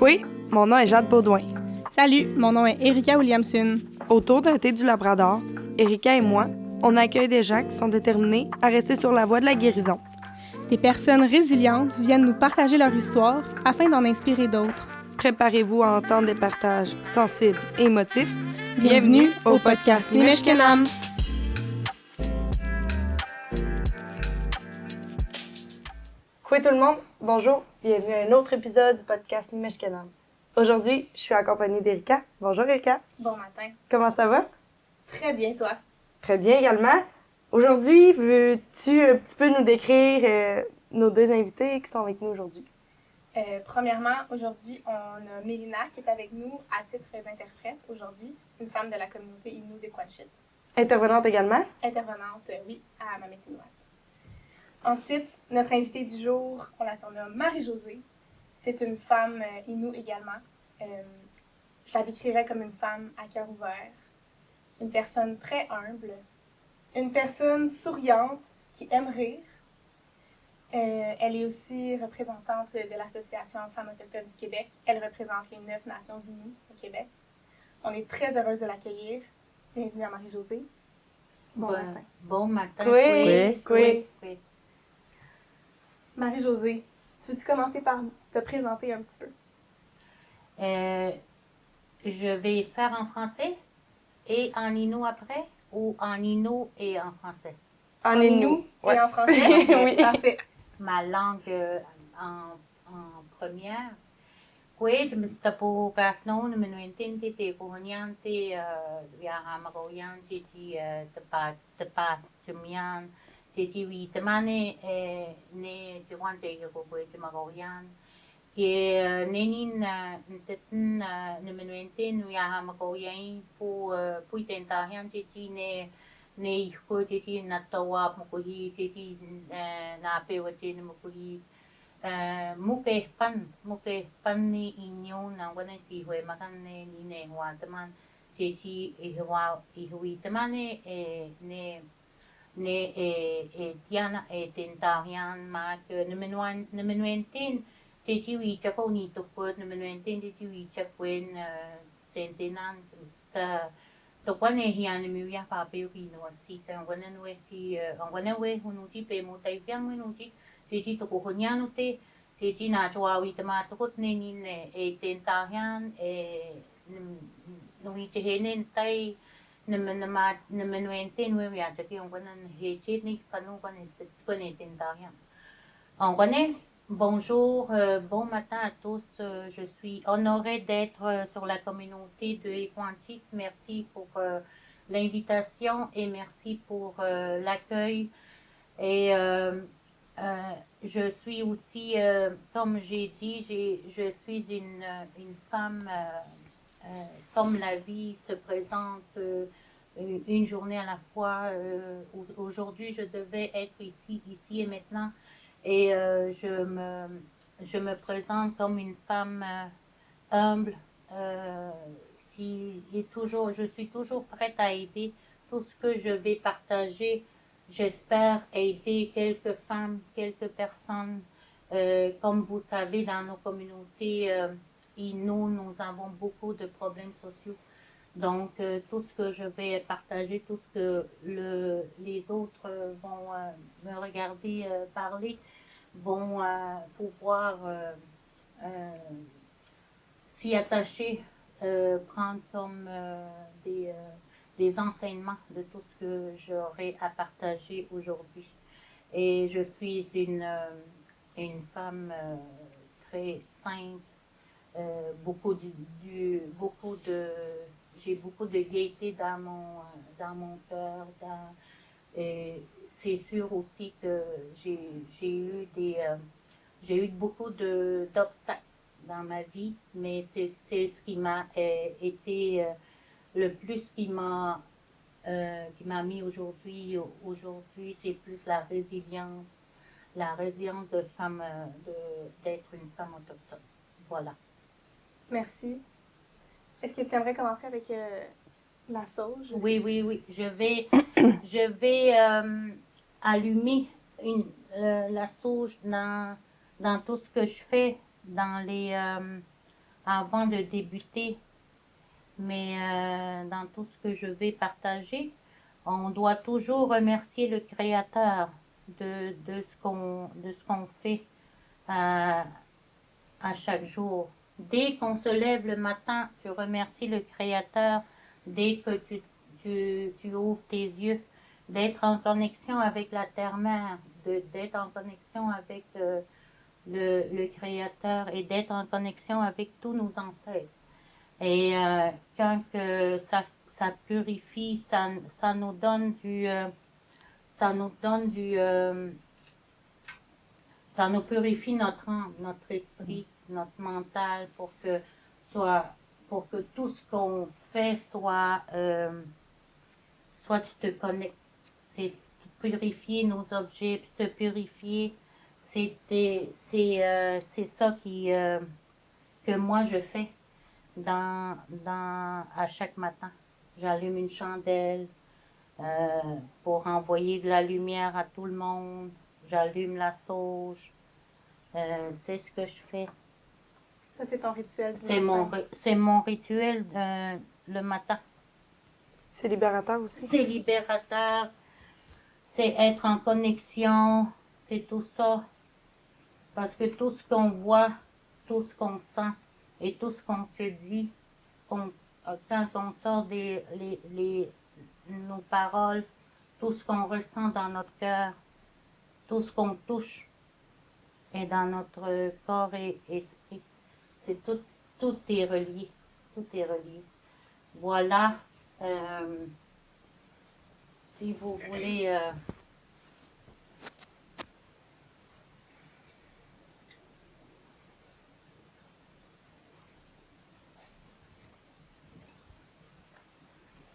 Oui, mon nom est Jade Baudouin. Salut, mon nom est Erika Williamson. Autour d'un thé du Labrador, Erika et moi, on accueille des gens qui sont déterminés à rester sur la voie de la guérison. Des personnes résilientes viennent nous partager leur histoire afin d'en inspirer d'autres. Préparez-vous à entendre des partages sensibles et émotifs. Bienvenue au podcast Nimeshkenam. Coucou tout le monde, bonjour, bienvenue à un autre épisode du podcast Nimeshkenam. Aujourd'hui, je suis accompagnée d'Erika. Bonjour Erika. Bon matin. Comment ça va? Très bien, toi? Très bien également. Aujourd'hui, veux-tu un petit peu nous décrire nos deux invités qui sont avec nous aujourd'hui? Premièrement, aujourd'hui, on a Mélina qui est avec nous à titre d'interprète aujourd'hui, une femme de la communauté Innu de Quanchit. Intervenante également? Intervenante, oui, à Mamétinouat. Ensuite, notre invitée du jour, on la surnomme Marie-Josée. C'est une femme Innu également. Je la décrirais comme une femme à cœur ouvert, une personne très humble, une personne souriante qui aime rire. Elle est aussi représentante de l'Association Femmes autochtones du Québec. Elle représente les 9 Nations Unies au Québec. On est très heureuse de l'accueillir. Bienvenue à Marie-Josée. Bon matin. Bon matin. Oui. Marie-Josée, tu veux-tu commencer par te présenter un petit peu? Je vais faire en français et en Innu après, ou en Innu et en français? En Innu et en français? Oui. Parfait. Ma langue en première. Kwe mista po kakno na menuentin te kuhonyan te ya magoyan te tepat chumyan te wi temane ne jiwan te ko kwe magoyan ke nenin tetin na menuentin ya magoyan po puitentahan te ne ko te na tawa mo ko hi te na pe wa te mo ko hi muke pan ni inyo na wana si hwe makan ne ni ne hwa taman chechi hui taman ne tiana tentahian ma ke ne menuentin chechi wi chako ni to po ne menuentin chechi wi chakwen sentenan sta to kwane hian mi ya pa pe wi no si ka wana no ti wana we hunu ti pe mo tai piang we no ti chechi to ko nyanu te chechi na chwa wi tama to kot ne ni ne tenta hian no wi che henen tai ne menuente no ya che ki on kwanan he che ni kanu kwane tenta hian on kwane. Bonjour, bon matin à tous. Je suis honorée d'être sur la communauté de Quanchit. Merci pour l'invitation et merci pour l'accueil. Et je suis aussi, comme j'ai dit, je suis une femme, comme la vie se présente une journée à la fois. Aujourd'hui, je devais être ici et maintenant. Et je me présente comme une femme humble, qui est toujours, je suis toujours prête à aider. Tout ce que je vais partager, j'espère aider quelques femmes, quelques personnes. Comme vous savez, dans nos communautés nous avons beaucoup de problèmes sociaux. Donc, tout ce que je vais partager, tout ce que les autres vont me regarder parler, vont pouvoir s'y attacher, prendre comme des enseignements de tout ce que j'aurai à partager aujourd'hui. Et je suis une femme très simple, j'ai beaucoup de gaieté dans mon cœur. C'est sûr aussi que j'ai eu beaucoup d'obstacles dans ma vie, mais c'est ce qui m'a été le plus qui m'a mis aujourd'hui. Aujourd'hui, c'est plus la résilience de femme, d'être une femme autochtone. Voilà. Merci. Est-ce que tu aimerais commencer avec la sauge? Oui. Je vais allumer la sauge dans tout ce que je fais, dans avant de débuter. Mais dans tout ce que je vais partager, on doit toujours remercier le Créateur de ce qu'on fait à chaque jour. Dès qu'on se lève le matin, tu remercies le Créateur. Dès que tu ouvres tes yeux, d'être en connexion avec la terre-mère, d'être en connexion avec le Créateur et d'être en connexion avec tous nos ancêtres. Et quand que ça purifie, ça nous donne ça nous purifie notre âme, notre esprit, notre mental pour que tout ce qu'on fait soit tu te connectes. C'est purifier nos objets, se purifier. C'est ça que moi je fais à chaque matin. J'allume une chandelle pour envoyer de la lumière à tout le monde. J'allume la sauge. C'est ce que je fais. Ça, c'est ton rituel du C'est matin. mon rituel le matin. C'est libérateur aussi. C'est libérateur. C'est être en connexion. C'est tout ça. Parce que tout ce qu'on voit, tout ce qu'on sent et tout ce qu'on se dit, quand on sort nos paroles, tout ce qu'on ressent dans notre cœur, tout ce qu'on touche est dans notre corps et esprit. C'est tout est relié. Tout est relié. Voilà. Si vous voulez...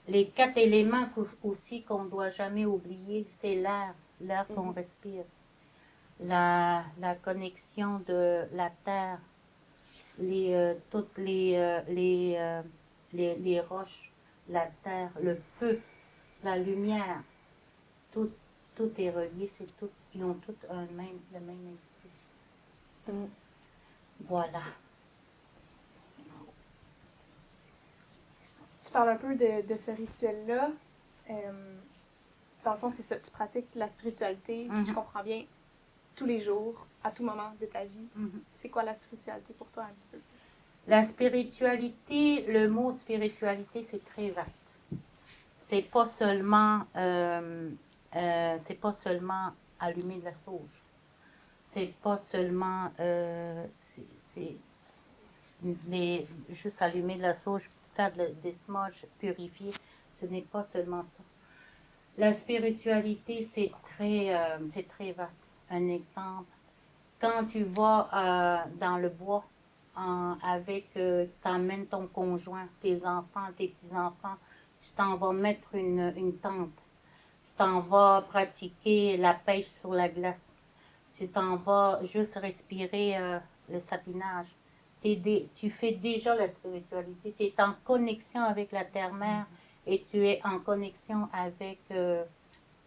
les 4 éléments aussi qu'on ne doit jamais oublier, c'est l'air qu'on respire, la connexion de la terre, toutes les roches, la terre, le feu, la lumière, tout est relié, ils ont tous le même esprit. Voilà. Tu parles un peu de ce rituel-là. Dans le fond, c'est ça, tu pratiques la spiritualité, si je comprends bien, tous les jours, à tout moment de ta vie. C'est quoi la spiritualité pour toi un petit peu plus? La spiritualité, le mot spiritualité, c'est très vaste. C'est pas seulement allumer de la sauge. C'est pas seulement juste allumer de la sauge, faire des smudges, purifier. Ce n'est pas seulement ça. La spiritualité, c'est très vaste. Un exemple, quand tu vas dans le bois t'emmènes ton conjoint, tes enfants, tes petits-enfants, tu t'en vas mettre une tente. Tu t'en vas pratiquer la pêche sur la glace. Tu t'en vas juste respirer le sapinage. Tu fais déjà la spiritualité. Tu es en connexion avec la terre-mère et tu es en connexion avec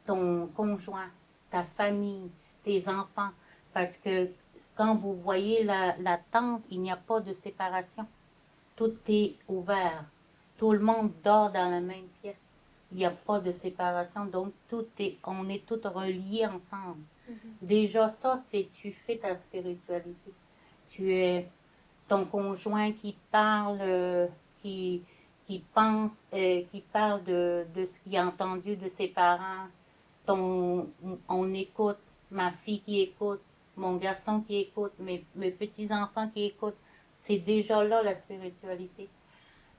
ton conjoint, ta famille, tes enfants. Parce que quand vous voyez la tente, il n'y a pas de séparation. Tout est ouvert. Tout le monde dort dans la même pièce. Il n'y a pas de séparation. Donc, on est tous reliés ensemble. Déjà, ça, tu fais ta spiritualité. Tu es ton conjoint qui parle, qui pense, qui parle de ce qu'il a entendu de ses parents. On écoute, ma fille qui écoute, mon garçon qui écoute, mes petits-enfants qui écoutent. C'est déjà là la spiritualité.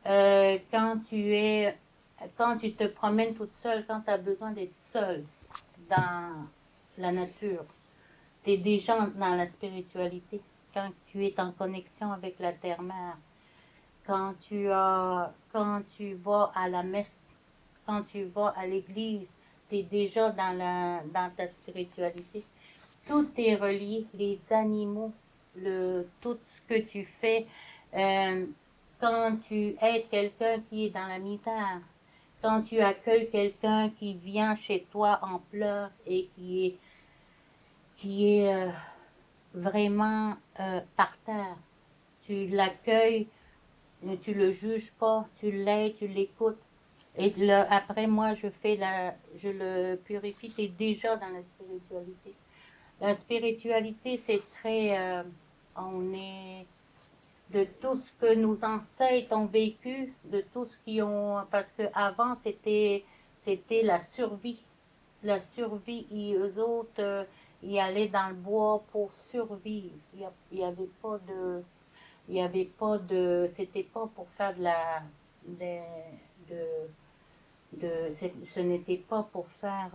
Quand tu te promènes toute seule, quand tu as besoin d'être seule dans la nature, tu es déjà dans la spiritualité. Quand tu es en connexion avec la terre-mère, quand tu vas à la messe, quand tu vas à l'église, tu es déjà dans ta spiritualité. Tout est relié, les animaux, tout ce que tu fais. Quand tu aides quelqu'un qui est dans la misère, quand tu accueilles quelqu'un qui vient chez toi en pleurs et qui est vraiment par terre, tu l'accueilles, tu le juges pas, tu l'aides, tu l'écoutes. Et après, moi, je le purifie, tu es déjà dans la spiritualité. La spiritualité, c'est très, on est de tout ce que nos ancêtres ont vécu, de tout ce qu'ils ont, parce qu'avant, c'était la survie. La survie, et eux autres, ils allaient dans le bois pour survivre. Il n'y avait pas de, c'était pas pour faire ce n'était pas pour faire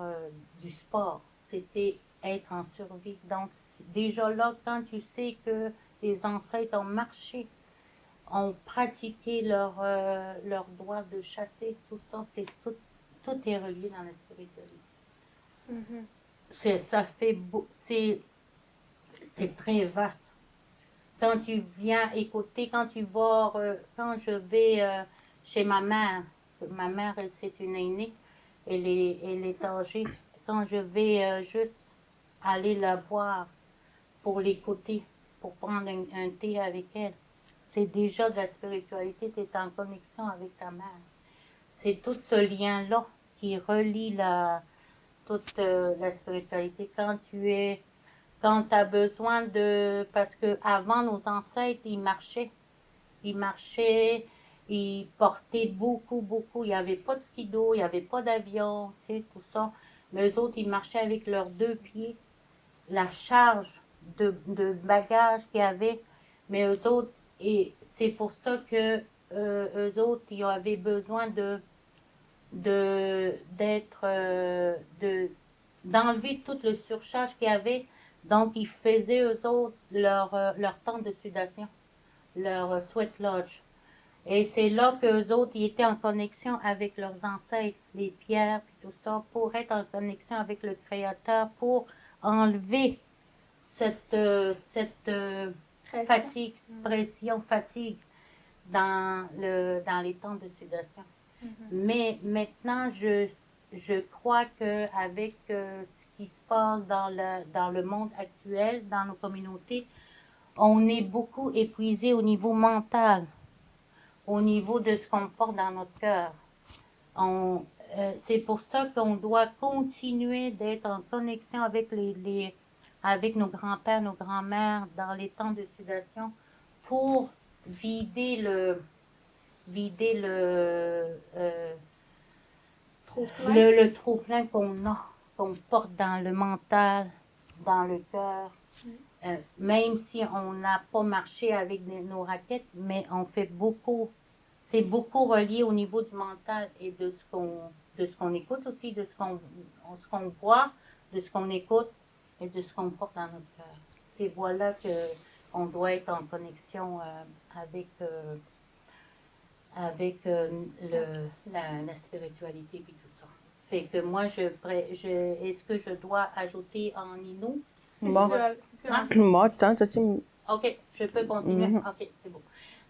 du sport, c'était être en survie. Donc, déjà là, quand tu sais que tes ancêtres ont marché, ont pratiqué leur droit de chasser, tout ça, tout est relié dans la spiritualité. Ça fait c'est très vaste. Quand tu viens écouter, quand je vais chez ma mère, c'est une aînée, elle est âgée. Quand je vais juste aller la voir pour l'écouter, pour prendre un thé avec elle, c'est déjà de la spiritualité, tu es en connexion avec ta mère. C'est tout ce lien-là qui relie toute la spiritualité. Quand tu as besoin parce que avant nos ancêtres, ils marchaient, ils portaient beaucoup, beaucoup. Il n'y avait pas de skido, il n'y avait pas d'avion, tu sais, tout ça. Mais eux autres, ils marchaient avec leurs 2 pieds. La charge de bagages qu'il y avait. Mais eux autres, et c'est pour ça que eux autres, ils avaient besoin d'enlever tout le surcharge qu'il y avait. Donc, ils faisaient, eux autres, leur temps de sudation, leur sweat lodge. Et c'est là qu'eux autres, ils étaient en connexion avec leurs ancêtres, les pierres, puis tout ça, pour être en connexion avec le Créateur, pour enlever cette fatigue, pression, fatigue dans les temps de sudation. Mais maintenant, je crois qu'avec ce qui se passe dans le monde actuel, dans nos communautés, on est beaucoup épuisé au niveau mental, au niveau de ce qu'on porte dans notre cœur. C'est pour ça qu'on doit continuer d'être en connexion avec avec nos grands-pères, nos grands-mères dans les temps de sudation pour vider le trop-plein qu'on porte dans le mental, dans le cœur. Même si on n'a pas marché avec nos raquettes, mais on fait beaucoup. C'est beaucoup relié au niveau du mental et de ce qu'on écoute aussi, de ce qu'on voit, de ce qu'on écoute et de ce qu'on porte dans notre cœur. C'est voilà qu'on doit être en connexion avec la spiritualité et tout ça. Fait que moi, est-ce que je dois ajouter en Innu? OK, je peux continuer? OK, c'est bon.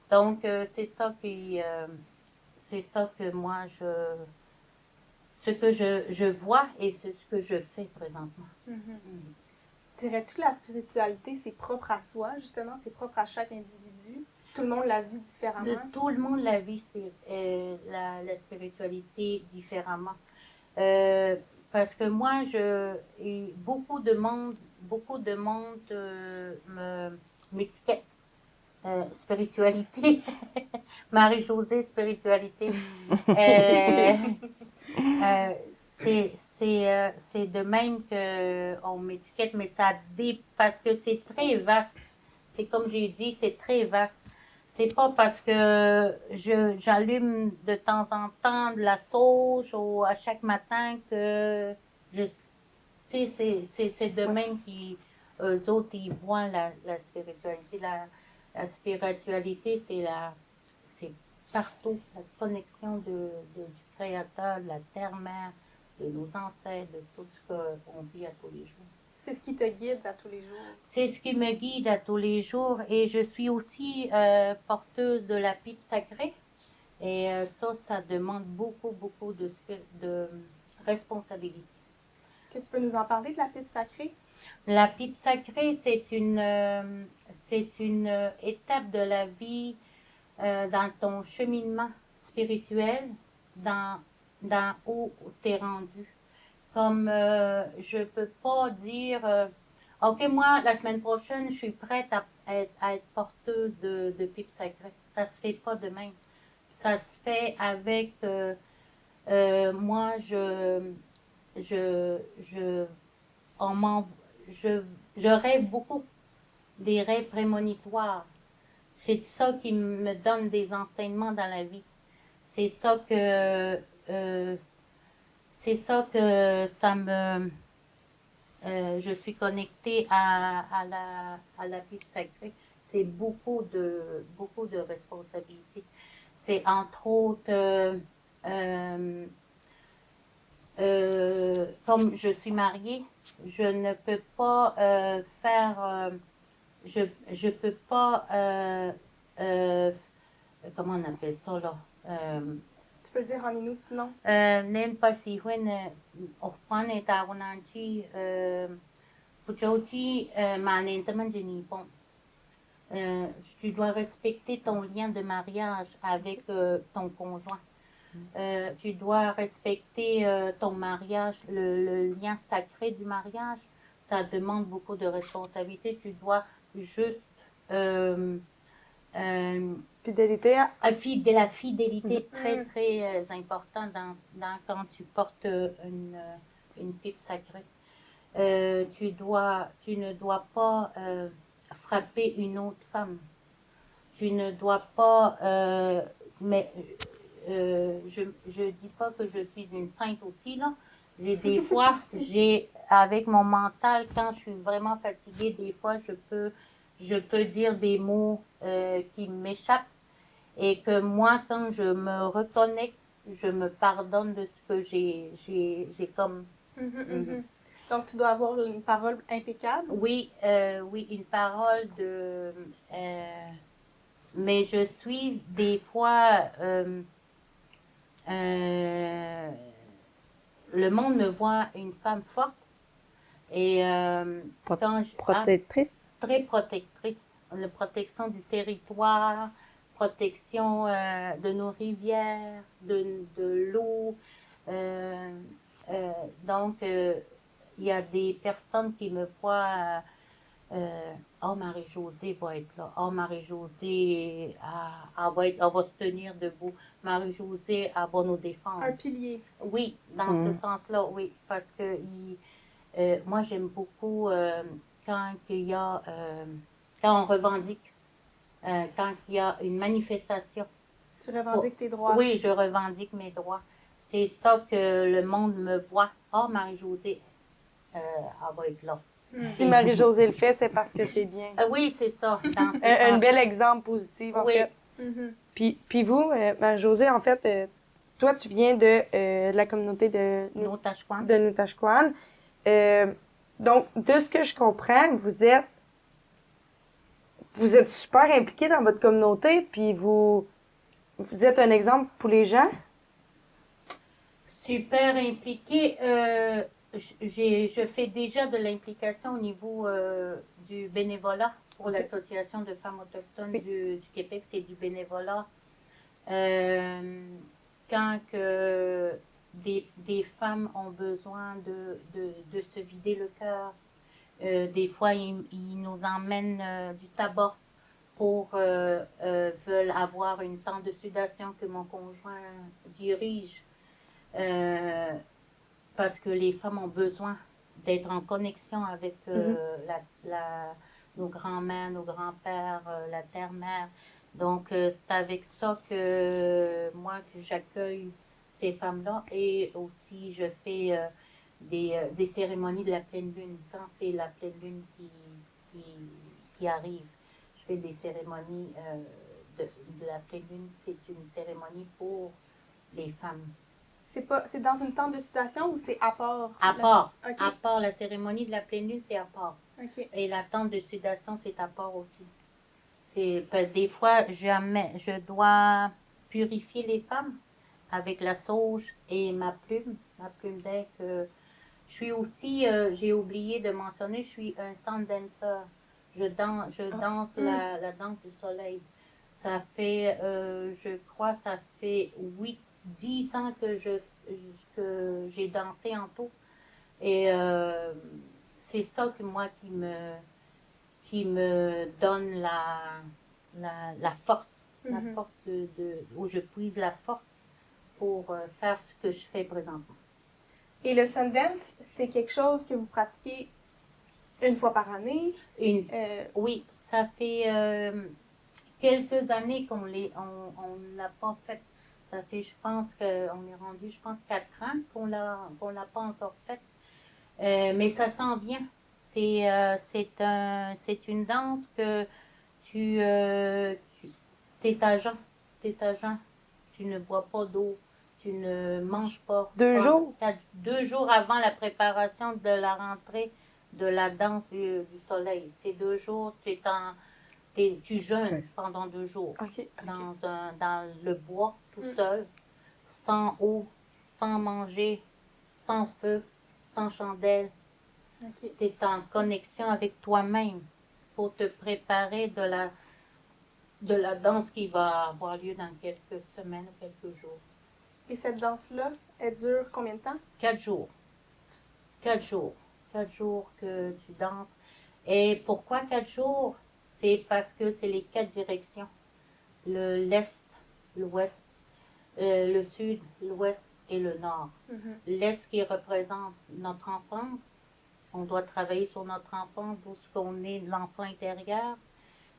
Donc, c'est ça que moi, ce que je vois et c'est ce que je fais présentement. Dirais-tu que la spiritualité, c'est propre à soi, justement? C'est propre à chaque individu? Tout le monde la vit différemment? Tout le monde la vit, la spiritualité différemment. Parce que moi, beaucoup de monde m'étiquette. Spiritualité. Marie-Josée, spiritualité. C'est de même qu'on m'étiquette, mais parce que c'est très vaste. C'est comme j'ai dit, c'est très vaste. C'est pas parce que j'allume de temps en temps de la sauge à chaque matin que tu sais, c'est de même qu'eux autres, ils voient la spiritualité. La spiritualité, c'est partout, la connexion du Créateur, de la terre-mère, de nos ancêtres, de tout ce qu'on vit à tous les jours. C'est ce qui te guide à tous les jours? C'est ce qui me guide à tous les jours et je suis aussi porteuse de la pipe sacrée et ça demande beaucoup, beaucoup de responsabilité. Est-ce que tu peux nous en parler de la pipe sacrée? La pipe sacrée, c'est une étape de la vie dans ton cheminement spirituel, dans où tu es rendu. Comme je peux pas dire, OK, moi, la semaine prochaine, je suis prête à être porteuse de pipe sacrée. Ça se fait pas de même. Ça se fait avec, moi, je, on m'en- je rêve beaucoup des rêves prémonitoires. C'est ça qui me donne des enseignements dans la vie. C'est ça que, euh, c'est ça que ça me, je suis connectée à la vie sacrée. C'est beaucoup de responsabilités. C'est entre autres, euh, comme je suis mariée, je ne peux pas faire, je peux pas, euh, comment on appelle ça là? Tu peux le dire en Inou sinon. Nên pas si when on est à Ronanchi, Puchauchi, manentaman jenipon. Tu dois respecter ton lien de mariage avec ton conjoint. Tu dois respecter ton mariage, le lien sacré du mariage. Ça demande beaucoup de responsabilité. Tu dois juste Fidélité à... de la fidélité très très importante quand tu portes une pipe sacrée. Tu ne dois pas frapper une autre femme. Tu ne dois pas, mais je dis pas que je suis une sainte aussi là. Des fois, avec mon mental, quand je suis vraiment fatiguée, des fois je peux dire des mots qui m'échappent et que moi, quand je me reconnecte, je me pardonne de ce que j'ai comme. Donc, tu dois avoir une parole impeccable. Oui, oui, une parole mais je suis des fois. Le monde me voit une femme forte et Protectrice. très protectrice. La protection du territoire, protection de nos rivières, de l'eau. Donc, il y a des personnes qui me voient. Oh, Marie-Josée va être là. Oh, Marie-Josée, elle va se tenir debout. Marie-Josée, elle va nous défendre. Un pilier. Oui, dans ce sens-là, oui. Parce que moi, j'aime beaucoup quand il y a, quand on revendique, quand il y a une manifestation. Tu revendiques tes droits. Oui, je revendique mes droits. C'est ça que le monde me voit. Oh, Marie-Josée, elle va être là. Si Marie-Josée le fait, c'est parce que c'est bien. Oui, c'est ça. Dans ce Un bel exemple positif, en fait. Puis vous, Marie-Josée, en fait, toi, tu viens de la communauté de Nutashquan. Donc, de ce que je comprends, vous êtes super impliqué dans votre communauté, puis vous êtes un exemple pour les gens. Super impliqué. Je fais déjà de l'implication au niveau du bénévolat pour l'Association de femmes autochtones du Québec. C'est du bénévolat. Quand que des femmes ont besoin de se vider le cœur, des fois, ils nous emmènent du tabac pour veulent avoir une tente de sudation que mon conjoint dirige. Parce que les femmes ont besoin d'être en connexion avec nos grands-mères, nos grands-pères, la terre-mère. Donc, c'est avec ça que moi, que j'accueille ces femmes-là. Et aussi, je fais des cérémonies de la pleine lune. Quand c'est la pleine lune qui arrive, je fais des cérémonies de la pleine lune. C'est une cérémonie pour les femmes. C'est dans une tente de sudation ou c'est à part? À part. Okay. À part. La cérémonie de la pleine lune, c'est à part. Okay. Et la tente de sudation, c'est à part aussi. Des fois, je dois purifier les femmes avec la sauge et ma plume d'air Je suis aussi, j'ai oublié de mentionner, je suis un sun dancer. Je danse la danse du soleil. Ça fait, je crois, ça fait 10 ans que j'ai dansé en tout. Et c'est ça que moi qui me donne la force, la force où je puise la force pour faire ce que je fais présentement. Et le Sundance, c'est quelque chose que vous pratiquez une fois par année? Oui, ça fait quelques années qu'on on l'a pas fait. Ça fait, je pense qu'on est rendu, 4 ans qu'on l'a pas encore fait. Mais ça s'en vient. C'est une danse que tu t'es à jeun. T'es à jeun. Tu ne bois pas d'eau. Tu ne manges pas. 2 jours? 2 jours avant la préparation de la rentrée de la danse du soleil. C'est 2 jours, tu jeûnes pendant 2 jours. Dans le bois, tout seul, sans eau, sans manger, sans feu, sans chandelle. Tu es en connexion avec toi-même pour te préparer de la danse qui va avoir lieu dans quelques semaines ou quelques jours. Et cette danse-là, elle dure combien de temps? 4 jours. 4 jours. 4 jours que tu danses. Et pourquoi 4 jours? C'est parce que c'est les 4 directions. L'est, l'ouest, le sud, l'ouest et le nord. L'est qui représente notre enfance. On doit travailler sur notre enfance, d'où ce qu'on est, l'enfant intérieur.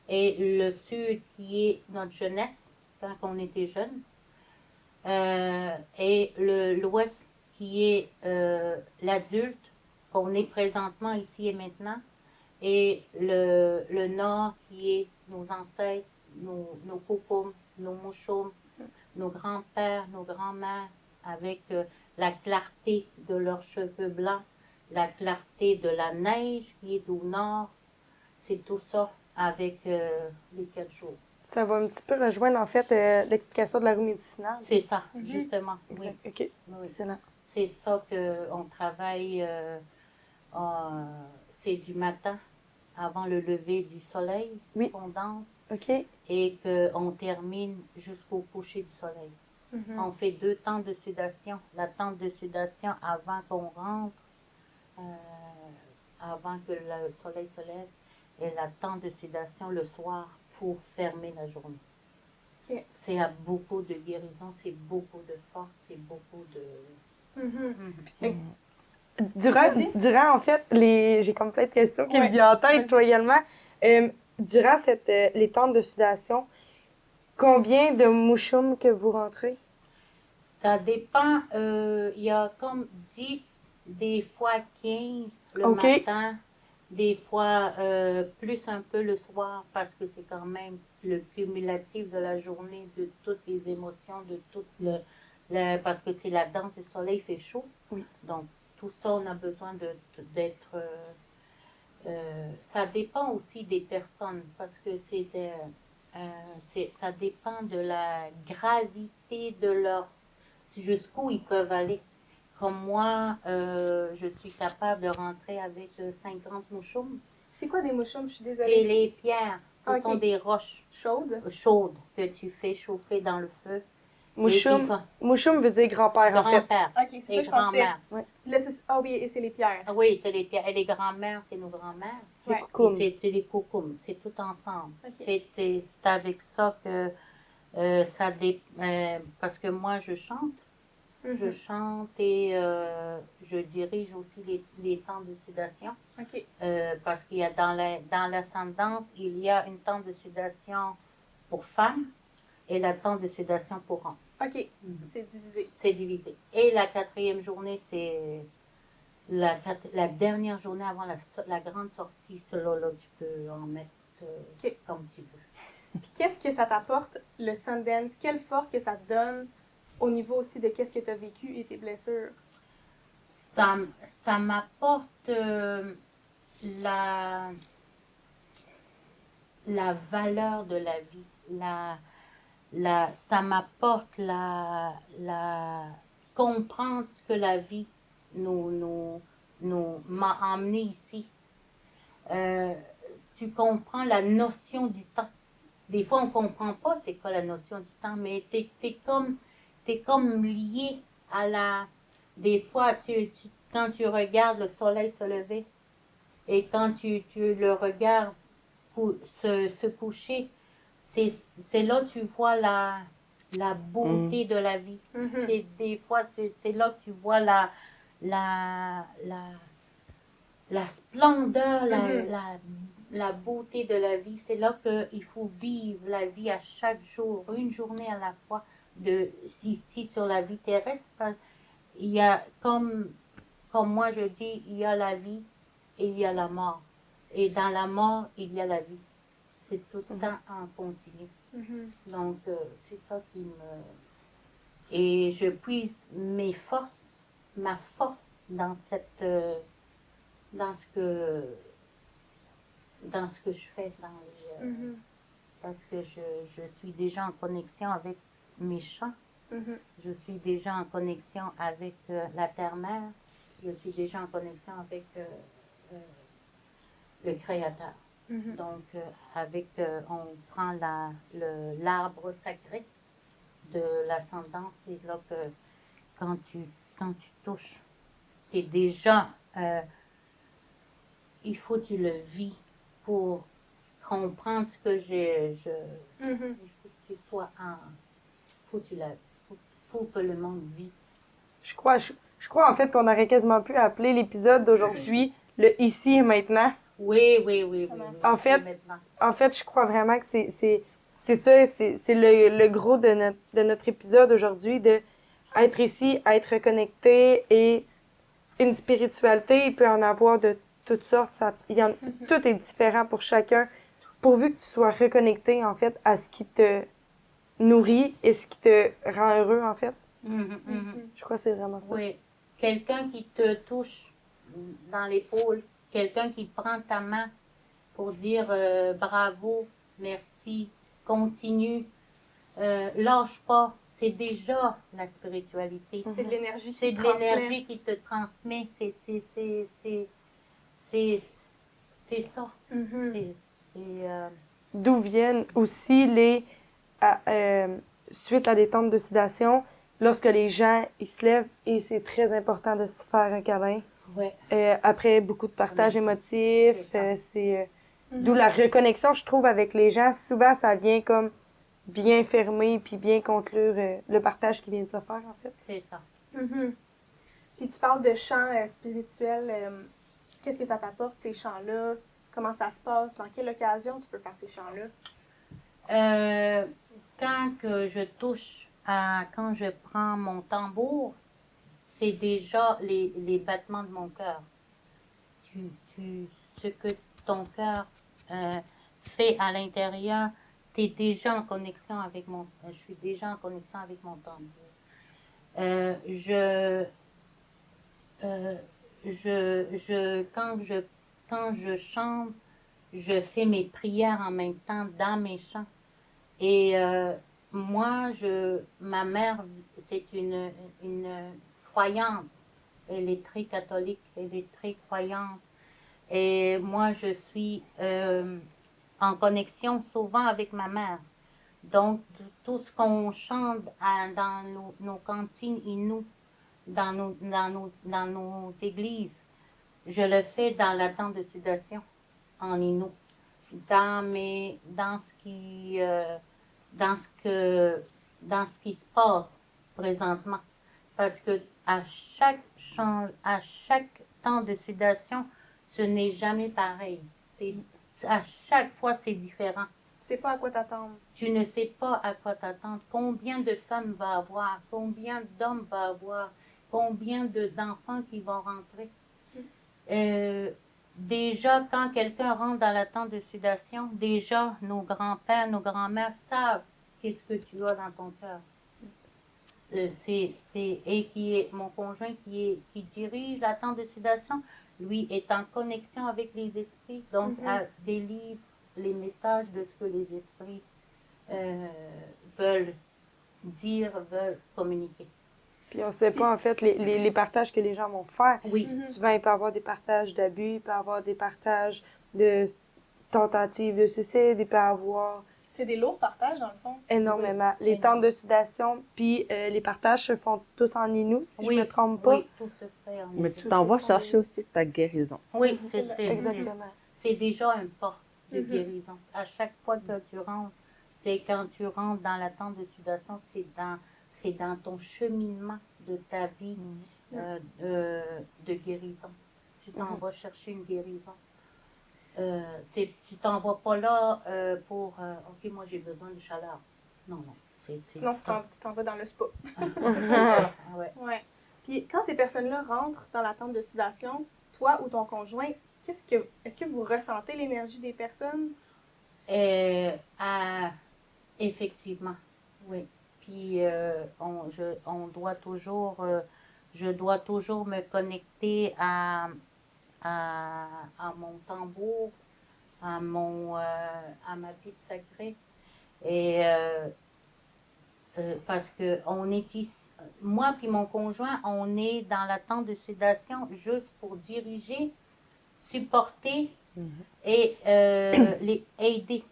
Et le sud qui est notre jeunesse, quand on était jeune. Et l'ouest qui est l'adulte, qu'on est présentement ici et maintenant. Et le nord qui est nos ancêtres, nos coucoums, nos mouchoums, nos grands-pères, nos grands-mères, avec la clarté de leurs cheveux blancs, la clarté de la neige qui est au nord. C'est tout ça avec les 4 jours. Ça va un petit peu rejoindre, en fait, l'explication de la roue médicinale. C'est ça, justement. Exact. Oui. OK. Oui. Excellent. C'est ça qu'on travaille, c'est du matin, avant le lever du soleil, qu'on danse. OK. Et qu'on termine jusqu'au coucher du soleil. On fait 2 temps de sudation. La tente de sudation avant qu'on rentre, avant que le soleil se lève, et la tente de sudation le soir pour fermer la journée. Okay. C'est beaucoup de guérison, c'est beaucoup de force, c'est beaucoup de... Durant, en fait, j'ai comme plein de questions qui me viennent en tête, toi également. Durant les tentes de sudation, combien de mouchoums que vous rentrez? Ça dépend. Il y a comme 10, des fois 15 le matin, des fois plus un peu le soir, parce que c'est quand même le cumulatif de la journée, de toutes les émotions, de tout parce que c'est la danse du soleil, il fait chaud. Oui. Donc, tout ça, on a besoin d'être... ça dépend aussi des personnes, parce que ça dépend de la gravité de leur... jusqu'où ils peuvent aller. Comme moi, je suis capable de rentrer avec 50 mouchoums. C'est quoi des mouchoums? Je suis désolée. C'est les pierres. Ce sont des roches chaudes que tu fais chauffer dans le feu. Mouchoum veut dire grand-père, en fait. Grand-père. OK, c'est ça que je pensais. Ouais. Là, oui, et c'est les pierres. Oui, c'est les pierres. Et les grands-mères, c'est nos grands-mères. Les coucoums. C'est les coucoums. C'est tout ensemble. Okay. C'est avec ça que parce que moi, je chante. Je chante et je dirige aussi les temps de sudation. Okay. Parce qu'il y a dans l'ascendance, il y a une temps de sudation pour femmes et la temps de sudation pour hommes. OK, c'est divisé. C'est divisé. Et la 4e journée, c'est la dernière journée avant la grande sortie. Cela, tu peux en mettre comme tu veux. Puis qu'est-ce que ça t'apporte, le Sundance? Quelle force que ça te donne au niveau aussi de qu'est-ce que tu as vécu et tes blessures? Ça m'apporte la valeur de la vie. Ça m'apporte la comprendre ce que la vie nous m'a emmené ici. Tu comprends la notion du temps. Des fois, on ne comprend pas c'est quoi la notion du temps, mais t'es comme lié à la... Des fois, quand tu regardes le soleil se lever et quand tu le regardes se coucher, c'est là que tu vois la beauté de la vie. Des fois, c'est là que tu vois la splendeur, la beauté de la vie. C'est là qu'il faut vivre la vie à chaque jour, une journée à la fois. Ici, sur la vie terrestre, il y a, comme moi je dis, il y a la vie et il y a la mort. Et dans la mort, il y a la vie. C'est tout le temps en continu. Donc, c'est ça qui me... Et je puise ma force dans dans ce que je fais, parce que je suis déjà en connexion avec mes chants. Je suis déjà en connexion avec la terre-mère. Je suis déjà en connexion avec le Créateur. Donc, on prend l'arbre sacré de l'ascendance, c'est là que quand tu touches, t'es déjà, il faut que tu le vis pour comprendre ce que il faut que tu sois faut que le monde vit. Je crois en fait qu'on aurait quasiment pu appeler l'épisode d'aujourd'hui le ici et maintenant. Oui. En fait, je crois vraiment que c'est ça, c'est le gros de notre épisode aujourd'hui, de être ici, être connecté, et une spiritualité, il peut en avoir de toutes sortes. Tout est différent pour chacun, pourvu que tu sois reconnecté, en fait, à ce qui te nourrit et ce qui te rend heureux, en fait. Je crois que c'est vraiment ça. Oui. Quelqu'un qui te touche dans l'épaule, quelqu'un qui prend ta main pour dire bravo, merci, continue, lâche pas. C'est déjà la spiritualité. C'est de l'énergie C'est de l'énergie qui te transmet. C'est ça. D'où viennent aussi suite à des temps de sudation, lorsque les gens ils se lèvent, et c'est très important de se faire un câlin. Ouais. Après beaucoup de partage émotif, d'où la reconnexion, je trouve, avec les gens. Souvent, ça vient comme bien fermer puis bien conclure le partage qui vient de se faire, en fait. C'est ça. Puis tu parles de chants spirituels. Qu'est-ce que ça t'apporte, ces chants-là? Comment ça se passe? Dans quelle occasion tu peux faire ces chants-là? Quand que je touche quand je prends mon tambour, c'est déjà les battements de mon cœur. Ce que ton cœur fait à l'intérieur, tu es déjà en connexion avec je suis déjà en connexion avec mon tambour. Quand je chante, je fais mes prières en même temps dans mes chants. Et moi, ma mère, c'est une croyante. Elle est très catholique, elle est très croyante. Et moi, je suis en connexion souvent avec ma mère. Donc, tout ce qu'on chante dans nos cantines inouïes, dans nos églises, je le fais dans la tente de sudation en Inou. Dans ce qui se passe présentement. Parce que à chaque temps de sudation, ce n'est jamais pareil. À chaque fois, c'est différent. Tu sais pas à quoi t'attendre. Tu ne sais pas à quoi t'attendre. Combien de femmes va avoir? Combien d'hommes va avoir? Combien d'enfants qui vont rentrer? Déjà, quand quelqu'un rentre dans la tente de sudation, déjà, nos grands-pères, nos grands-mères savent qu'est-ce que tu as dans ton cœur. Et mon conjoint qui dirige la tente de sudation, lui est en connexion avec les esprits, donc délivre les messages de ce que les esprits veulent dire, veulent communiquer. Puis on sait pas, en fait, les partages que les gens vont faire. Oui. Souvent, il peut y avoir des partages d'abus, il peut y avoir des partages de tentatives de suicide, il peut y avoir... C'est des lourds partages, dans le fond. Énormément. Oui, Les tentes de sudation, puis les partages se font tous en inou, si je me trompe pas. Oui, tout se fait en inou. Mais tu t'en vas chercher aussi ta guérison. Oui, Exactement. C'est déjà un pas de guérison. À chaque fois que tu rentres, c'est quand tu rentres dans la tente de sudation, c'est dans ton cheminement de ta vie de guérison. Tu t'en vas chercher une guérison. Tu t'en vas pas là pour OK, moi j'ai besoin de chaleur. Non. Sinon, tu t'en vas dans le spa. Ouais. Puis quand ces personnes-là rentrent dans la tente de sudation, toi ou ton conjoint, est-ce que vous ressentez l'énergie des personnes? Effectivement, oui. Puis je dois toujours me connecter à mon tambour, à ma pite sacrée. Et parce que on est ici, moi puis mon conjoint, on est dans la tente de sudation juste pour diriger, supporter et les aider.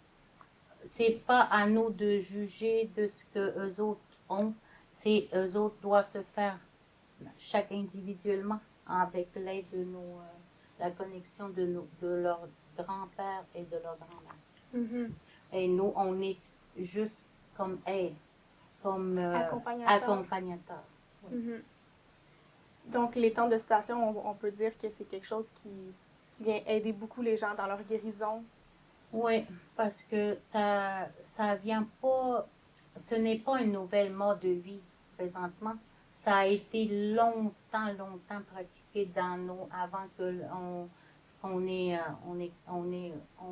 C'est pas à nous de juger de ce que eux autres ont, c'est eux autres doivent se faire chaque individuellement avec l'aide de la connexion de leur grand-père et de leur grand-mère. Et nous, on est juste comme aide, comme accompagnateur. Oui. Donc, les tentes de sudation, on peut dire que c'est quelque chose qui vient aider beaucoup les gens dans leur guérison. Oui, parce que ça vient pas, ce n'est pas un nouvel mode de vie présentement. Ça a été longtemps pratiqué dans nous avant que on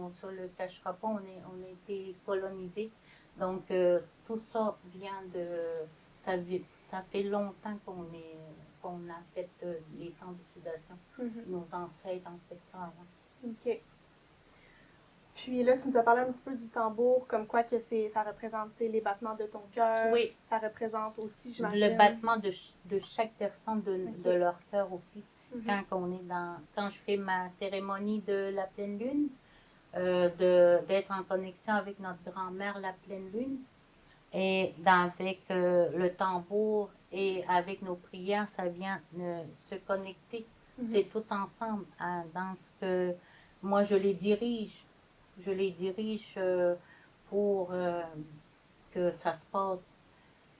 se le cachera pas, on a été colonisé. Donc tout ça vient ça fait longtemps qu'on a fait les temps de sudation. Nos ancêtres ont fait ça avant. OK. Puis là, tu nous as parlé un petit peu du tambour, comme quoi que ça représente les battements de ton cœur. Oui. Ça représente aussi, j'imagine... Le battement de chaque personne, de leur cœur aussi. Quand je fais ma cérémonie de la pleine lune, d'être en connexion avec notre grand-mère, la pleine lune, et avec le tambour et avec nos prières, ça vient se connecter. C'est tout ensemble dans ce que moi je les dirige. Je les dirige pour que ça se passe.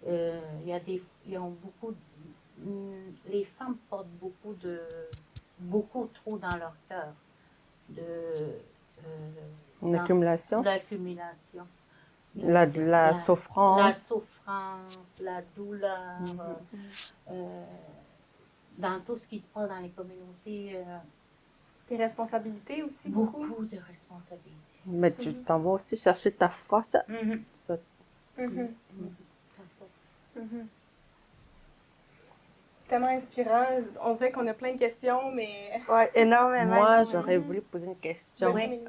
Ils ont beaucoup. Les femmes portent beaucoup trop dans leur cœur L'accumulation. L'accumulation. La souffrance. La souffrance, la douleur. Dans tout ce qui se passe dans les communautés. Tes responsabilités aussi, beaucoup de responsabilités. Mais tu t'en vas aussi chercher ta force. Ça. Tellement inspirant. On dirait qu'on a plein de questions, mais... Oui, énormément. Moi, j'aurais voulu poser une question. Oui.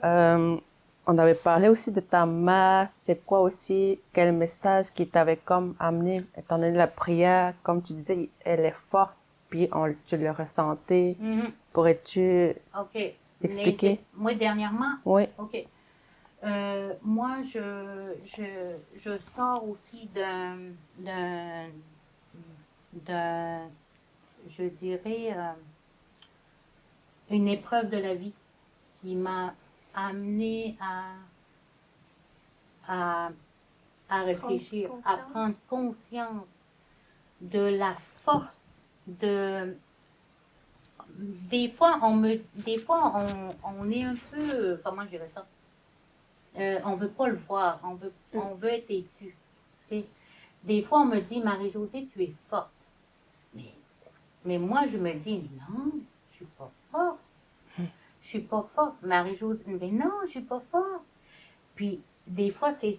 On avait parlé aussi de ta mère. C'est quoi aussi, quel message qui t'avait comme amené, étant donné la prière, comme tu disais, elle est forte, puis tu le ressentais. Pourrais-tu expliquer? Moi, dernièrement? Oui. OK. Moi, je sors aussi je dirais, une épreuve de la vie qui m'a amené à réfléchir, à prendre conscience de la force des fois on est un peu, comment je dirais ça, on veut pas le voir, on veut être têtu. Des fois on me dit, Marie-Josée, tu es forte. Mais moi je me dis, non, je suis pas forte. Je suis pas forte. Marie-Josée, mais non, je suis pas forte. Puis des fois c'est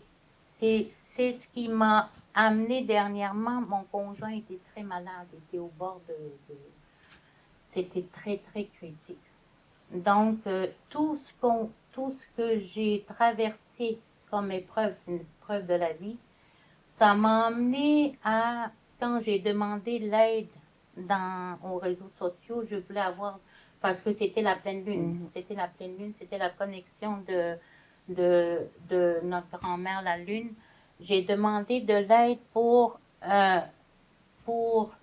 ce qui m'a amené dernièrement. Mon conjoint était très malade, était au bord c'était très, très critique. Donc, tout ce que j'ai traversé comme épreuve, c'est une épreuve de la vie, ça m'a amené à quand j'ai demandé l'aide aux réseaux sociaux, je voulais avoir, parce que c'était la pleine lune, c'était la pleine lune, c'était la connexion de notre grand-mère, la lune. J'ai demandé de l'aide pour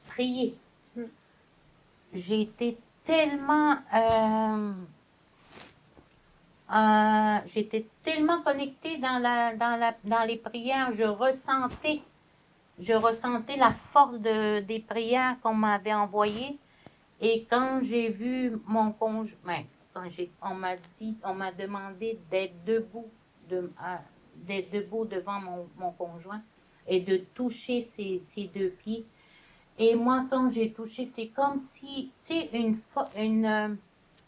prier. J'étais tellement connectée dans les prières, je ressentais la force des prières qu'on m'avait envoyées. Et quand j'ai vu mon conjoint, on m'a demandé d'être debout, devant mon conjoint et de toucher ses deux pieds. Et moi, quand j'ai touché, c'est comme si, tu sais,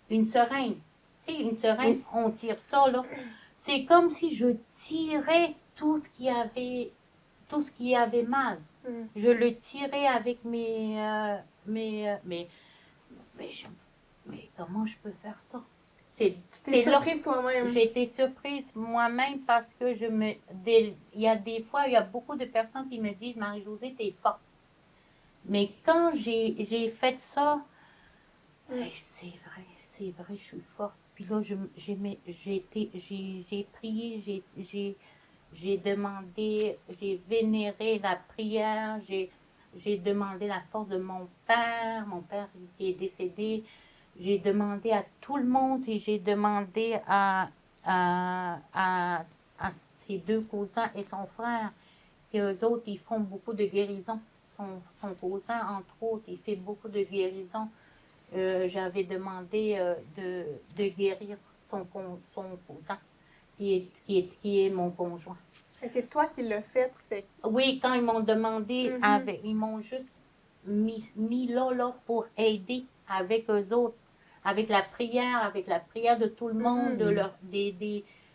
une seringue. Tu sais, une seringue, on tire ça, là. C'est comme si je tirais tout ce qui avait mal. Je le tirais avec mais comment je peux faire ça? Tu t'es surprise toi-même. J'ai été surprise moi-même parce que il y a des fois, il y a beaucoup de personnes qui me disent, Marie-Josée, t'es forte. Mais quand j'ai fait ça, c'est vrai, je suis forte. Puis là, j'ai prié, j'ai demandé, j'ai vénéré la prière, j'ai demandé la force de mon père qui est décédé. J'ai demandé à tout le monde et j'ai demandé à ses deux cousins et son frère, qu'eux autres, ils font beaucoup de guérison. Son cousin, entre autres, il fait beaucoup de guérison. J'avais demandé de guérir son cousin, qui est mon conjoint. Et c'est toi qui l'as fait? Oui, quand ils m'ont demandé, ils m'ont juste mis là pour aider avec eux autres, avec la prière de tout le monde,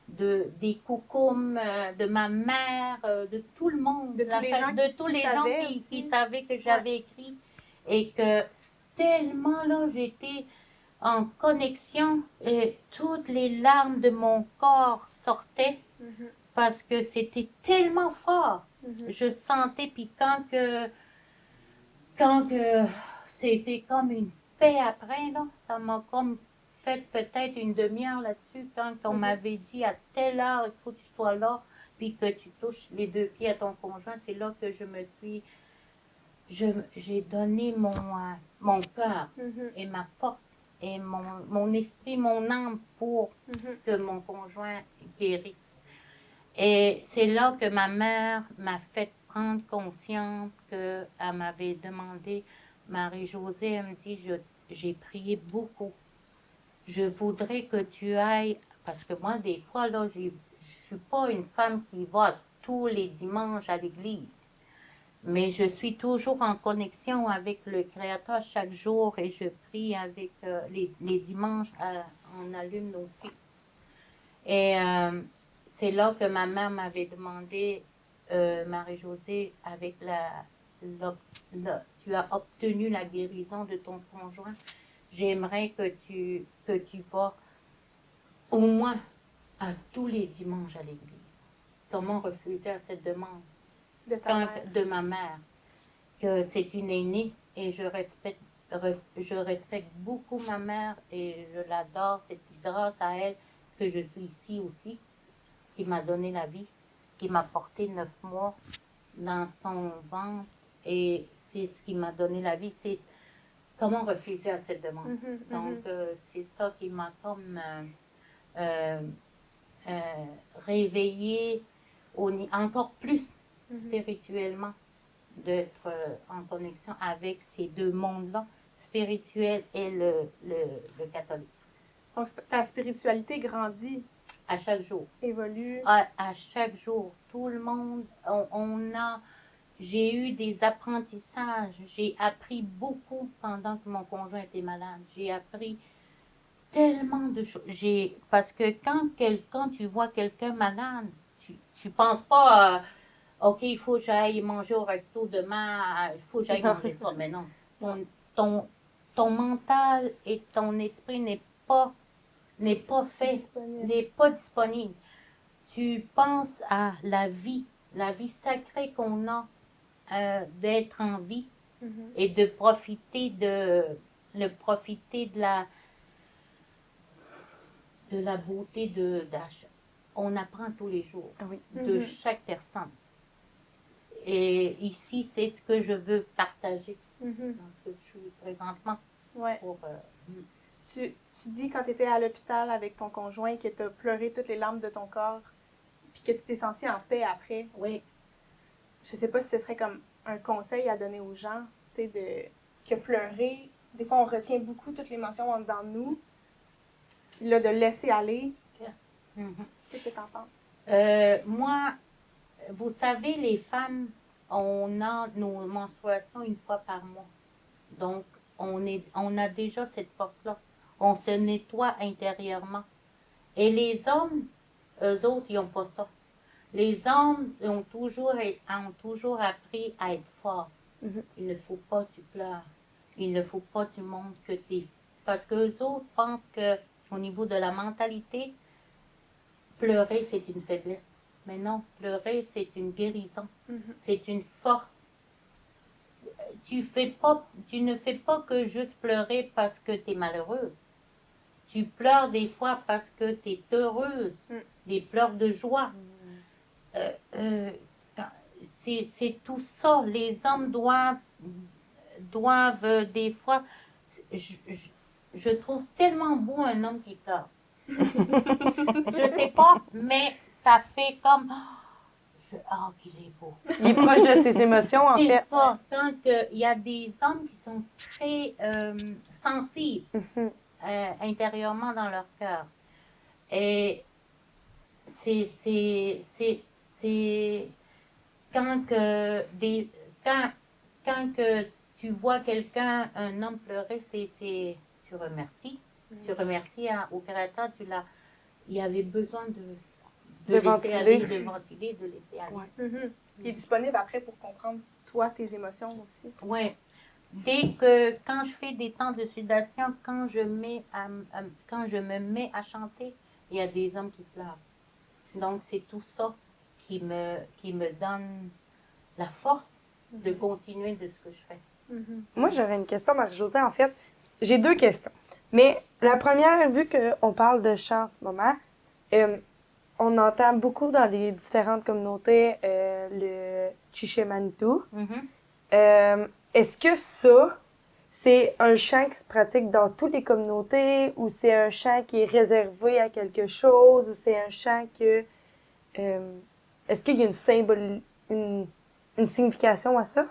des coucoums, de ma mère, de tout le monde, de tous les gens qui savaient que j'avais écrit et que tellement là j'étais en connexion et toutes les larmes de mon corps sortaient parce que c'était tellement fort. Je sentais, puis quand c'était comme une paix après, là, ça m'a comme fait peut-être une demi-heure là-dessus, quand on m'avait dit à telle heure, il faut que tu sois là, puis que tu touches les deux pieds à ton conjoint, c'est là que j'ai donné mon cœur et ma force et mon esprit, mon âme pour que mon conjoint guérisse. Et c'est là que ma mère m'a fait prendre conscience qu'elle m'avait demandé, Marie-Josée, elle me dit, j'ai prié beaucoup. Je voudrais que tu ailles, parce que moi, des fois, là, je ne suis pas une femme qui va tous les dimanches à l'église. Mais je suis toujours en connexion avec le Créateur chaque jour et je prie avec les dimanches, on allume nos fils. Et c'est là que ma mère m'avait demandé, Marie-Josée, avec tu as obtenu la guérison de ton conjoint, j'aimerais que tu vas au moins à tous les dimanches à l'église. Comment refuser à cette demande de ma mère? Que c'est une aînée et je respecte beaucoup ma mère et je l'adore. C'est grâce à elle que je suis ici aussi, qui m'a donné la vie, qui m'a porté 9 mois dans son ventre et c'est ce qui m'a donné la vie. C'est comment refuser à cette demande. Donc, c'est ça qui m'a comme réveillée encore plus spirituellement, d'être en connexion avec ces deux mondes-là, spirituel et le catholique. Donc, ta spiritualité grandit. À chaque jour. Évolue. À chaque jour. Tout le monde, j'ai eu des apprentissages. J'ai appris beaucoup pendant que mon conjoint était malade. J'ai appris tellement de choses. Parce que quand tu vois quelqu'un malade, tu penses pas... OK, il faut que j'aille manger au resto demain, il faut que j'aille manger ça. Mais non, ton mental et ton esprit n'est pas disponible. Tu penses à la vie sacrée qu'on a d'être en vie et de profiter de la beauté d'H. On apprend tous les jours de chaque personne. Et ici, c'est ce que je veux partager dans ce que je suis présentement. Ouais. Pour, tu dis quand tu étais à l'hôpital avec ton conjoint que tu as pleuré toutes les larmes de ton corps puis que tu t'es sentie en paix après. Oui. Je sais pas si ce serait comme un conseil à donner aux gens, tu sais, que pleurer, des fois on retient beaucoup toute l'émotion en dedans de nous, puis là, de laisser aller. Qu'est-ce que tu en penses? Moi, vous savez, les femmes, on a nos menstruations une fois par mois. Donc, on a déjà cette force-là. On se nettoie intérieurement. Et les hommes, eux autres, ils n'ont pas ça. Les hommes ont toujours appris à être forts. Il ne faut pas que tu pleures. Il ne faut pas que tu montres que tu es... Parce qu'eux autres pensent qu'au niveau de la mentalité, pleurer, c'est une faiblesse. Mais non, pleurer, c'est une guérison. C'est une force. Tu ne fais pas que juste pleurer parce que tu es malheureuse. Tu pleures des fois parce que tu es heureuse. Des pleurs de joie. C'est tout ça. Les hommes doivent des fois... Je trouve tellement beau un homme qui pleure. Je sais pas, mais ça fait comme... Oh, qu'il est beau. Il est proche de ses émotions, en fait. C'est ça. Quand il y a des hommes qui sont très sensibles intérieurement dans leur cœur. Et c'est quand que tu vois quelqu'un, un homme pleurer, tu remercies. Tu remercies au Créateur. Il y avait besoin de laisser ventiler. aller, de ventiler, de laisser aller. Qui est disponible après pour comprendre, toi, tes émotions aussi. Oui. Quand je fais des temps de sudation, quand je me mets à chanter, il y a des hommes qui pleurent. Donc, c'est tout ça qui me donne la force de continuer de ce que je fais. Moi, j'aurais une question, Marie-Josée. En fait, j'ai deux questions. Mais la première, vu qu'on parle de chant en ce moment, on entend beaucoup dans les différentes communautés le Chiche Manitou. Est-ce que ça, c'est un chant qui se pratique dans toutes les communautés ou c'est un chant qui est réservé à quelque chose ou c'est un chant que... est-ce qu'il y a une signification à ça?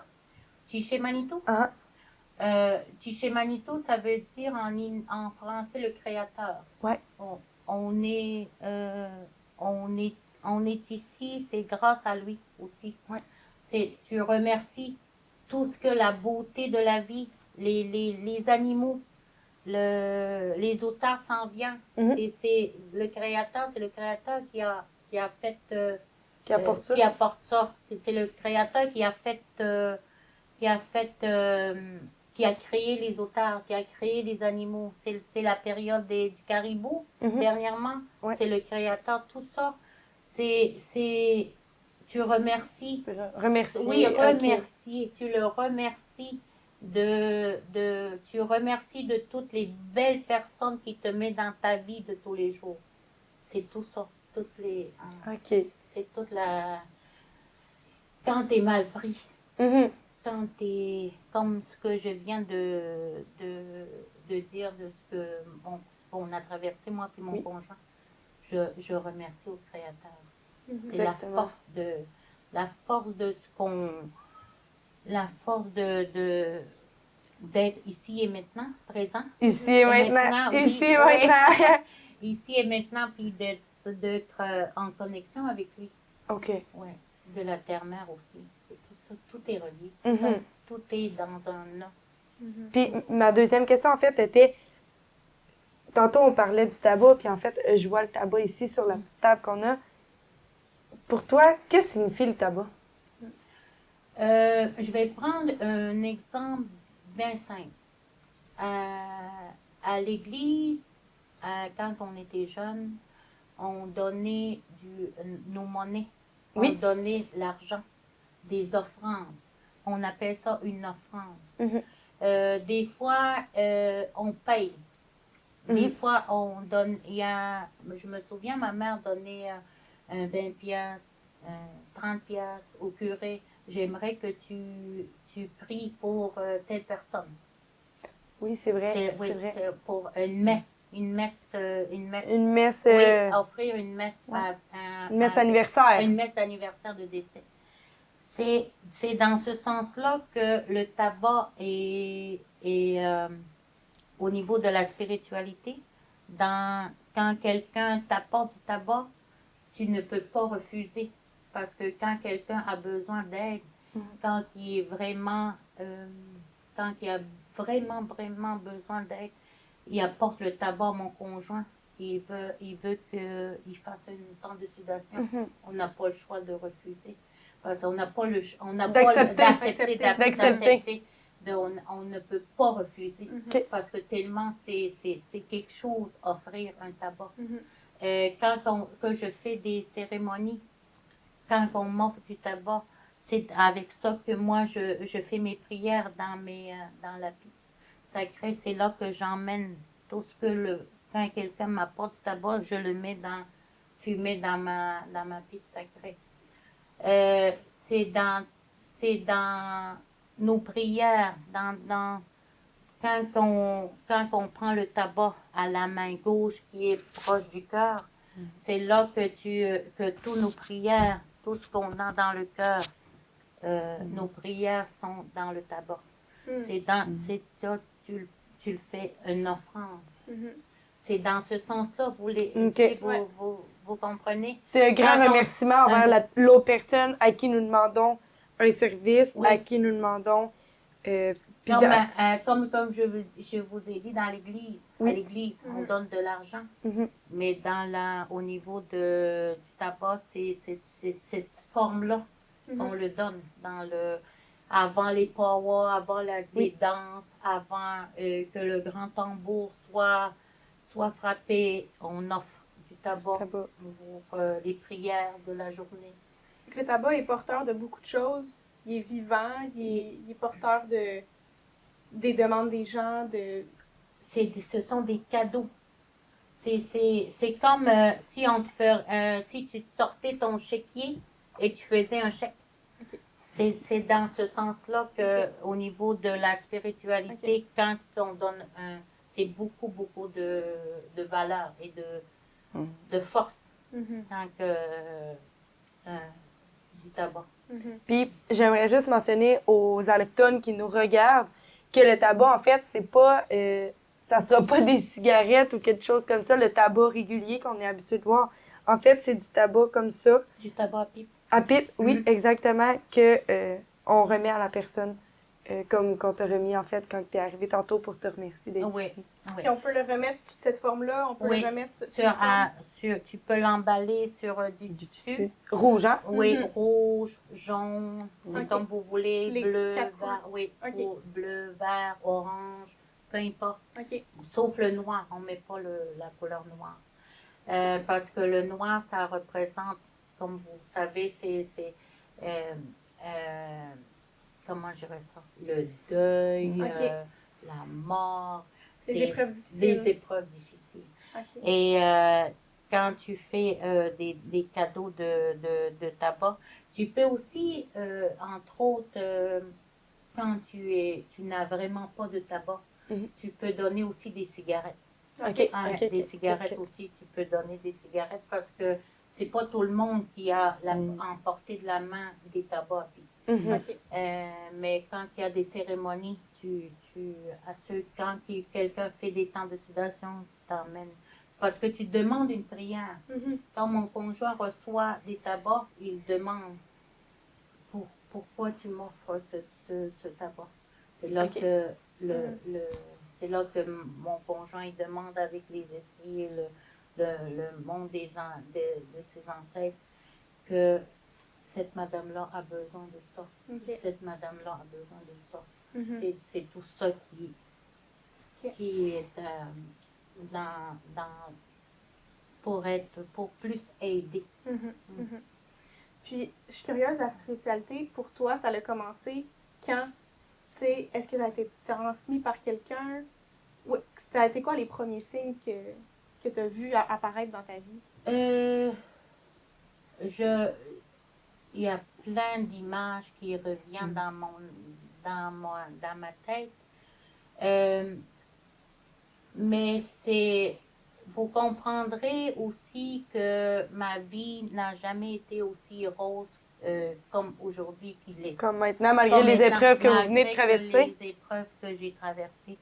Chiche Manitou? Chiche Manitou, ça veut dire en français le créateur. Ouais. On est ici, c'est grâce à lui aussi. Ouais. Tu remercies tout ce que la beauté de la vie, les animaux, les autards s'en viennent. C'est le créateur qui a fait Qui apporte ça. qui apporte ça. C'est le créateur qui a créé les autards, qui a créé les animaux. C'est la période du caribou, dernièrement. Ouais. C'est le créateur, tout ça. Tu remercies. Remercier. Oui, remercier. Tu le remercies tu remercies de toutes les belles personnes qui te mettent dans ta vie de tous les jours. C'est tout ça. C'est toute la... Quand t'es mal pris. Quand t'es comme ce que je viens de dire, de ce que on a traversé, moi et mon conjoint, je remercie au Créateur. C'est la force de ce qu'on... La force d'être ici et maintenant, présent. Ici et maintenant. Ici et maintenant. Ici et maintenant, puis d'être en connexion avec lui. OK. Oui, de la terre-mère aussi. Tout ça, tout est relié. Tout est dans un nom. Puis ma deuxième question, en fait, était... Tantôt, on parlait du tabac, puis en fait, je vois le tabac ici sur la petite table qu'on a. Pour toi, qu'est-ce que signifie le tabac? Je vais prendre un exemple bien simple. À l'église, quand on était jeune, on donnait nos monnaies, on donnait l'argent, des offrandes. on appelle ça une offrande. Mhm. Des fois, on paye. Des fois, on donne, je me souviens, ma mère donnait un 20 piastres, 30 piastres au curé. J'aimerais que tu pries pour telle personne. Oui, c'est vrai. Oui, C'est vrai. c'est pour une messe. Une messe. Une messe. Oui, offrir une messe. Ouais. Une messe anniversaire. Une messe d'anniversaire de décès. C'est dans ce sens-là que le tabac est au niveau de la spiritualité. Quand quelqu'un t'apporte du tabac, tu ne peux pas refuser. Parce que quand quelqu'un a besoin d'aide, quand il est vraiment, quand il a vraiment besoin d'aide, il apporte le tabac à mon conjoint. Il veut qu'il fasse une temps de sudation. On n'a pas le choix de refuser. Parce qu'on n'a pas le choix d'accepter. On ne peut pas refuser. Parce que tellement c'est quelque chose, offrir un tabac. Quand je fais des cérémonies, quand on m'offre du tabac, c'est avec ça que moi, je fais mes prières dans la pipe sacrée. C'est là que j'emmène tout ce que quand quelqu'un m'apporte du tabac, je le mets fumé dans ma pipe sacrée. C'est dans nos prières, quand on prend le tabac à la main gauche qui est proche du cœur, c'est là que toutes nos prières, tout ce qu'on a dans le cœur, nos prières sont dans le tabac. C'est ça, tu le fais une offrande. C'est dans ce sens-là, vous comprenez? C'est un grand remerciement envers l'autre personne à qui nous demandons un service, à qui nous demandons... Comme je vous ai dit, dans l'Église, à l'Église, on donne de l'argent. Mais au niveau du tabac, c'est cette forme-là qu'on le donne. Avant les powwows, avant les danses, avant que le grand tambour soit frappé, on offre du tabac pour les prières de la journée. Le tabac est porteur de beaucoup de choses. Il est vivant, il est porteur des demandes des gens. Ce sont des cadeaux. C'est comme si tu sortais ton chéquier et tu faisais un chèque. C'est dans ce sens-là qu'au niveau de la spiritualité, quand on donne c'est beaucoup de valeur et de force tant que du tabac. Puis, j'aimerais juste mentionner aux allochtones qui nous regardent que le tabac, en fait, c'est pas... ça sera pas des cigarettes ou quelque chose comme ça, le tabac régulier qu'on est habitué de voir. En fait, c'est du tabac comme ça. Du tabac à pipe. À pipe, oui, exactement, que on remet à la personne, comme qu'on t'a remis, en fait, quand t'es arrivé tantôt pour te remercier d'être ici. Oui. Et on peut le remettre sous cette forme-là, on peut le remettre tu peux l'emballer sur du tissu. Rouge, hein? Oui, rouge, jaune, comme vous voulez, bleu, vert, bleu, vert, orange, peu importe. Sauf le noir, on ne met pas la couleur noire. Parce que le noir, ça représente, comme vous savez, comment je dirais ça? Le deuil, la mort. Des épreuves difficiles. Des épreuves difficiles. Et quand tu fais des cadeaux de tabac, tu peux aussi, entre autres, quand tu n'as vraiment pas de tabac, tu peux donner aussi des cigarettes. Des cigarettes aussi, tu peux donner des cigarettes parce que c'est pas tout le monde qui a en portée de la main des tabacs. Mais quand il y a des cérémonies, quand quelqu'un fait des temps de sudation, t'emmènes. Parce que tu demandes une prière. Quand mon conjoint reçoit des tabacs, il demande pourquoi tu m'offres ce tabac. C'est là que c'est là que mon conjoint il demande avec les esprits et le monde de ses ancêtres que cette madame-là a besoin de ça. Cette madame-là a besoin de ça. C'est tout ça qui est pour plus aider. Puis, je suis curieuse, la spiritualité, pour toi, ça a commencé quand? Tu sais, est-ce que ça a été transmis par quelqu'un? Ou ça a été quoi les premiers signes que tu as vus apparaître dans ta vie? Il y a plein d'images qui reviennent dans ma tête. Mais vous comprendrez aussi que ma vie n'a jamais été aussi rose comme aujourd'hui qu'il est. Comme maintenant, malgré les épreuves que vous venez de traverser. Les épreuves que j'ai traversées.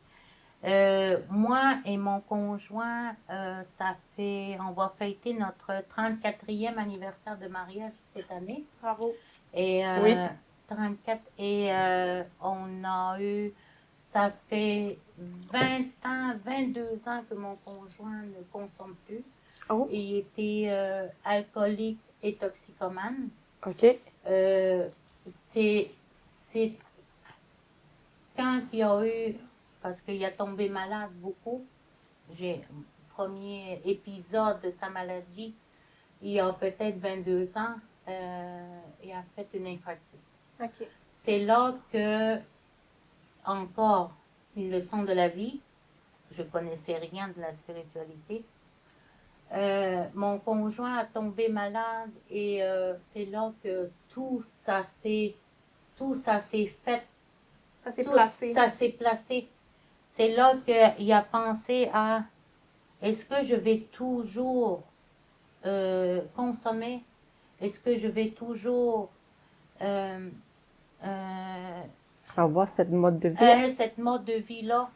Moi et mon conjoint, on va fêter notre 34e anniversaire de mariage cette année. Bravo. Et, oui. 34. Et on a eu, ça fait 20 ans, 22 ans que mon conjoint ne consomme plus. Oh. Il était alcoolique et toxicomane. OK. C'est quand il y a eu, parce qu'il a tombé malade beaucoup, le premier épisode de sa maladie, il y a peut-être 22 ans, il a fait une infarctus. Okay. C'est là que, encore une leçon de la vie, je ne connaissais rien de la spiritualité. Mon conjoint a tombé malade et c'est là que tout ça s'est fait. Ça s'est placé. Ça s'est placé. C'est là qu'il a pensé à est-ce que je vais toujours consommer? Est-ce que je vais toujours avoir cette mode de vie? Cette mode de vie-là.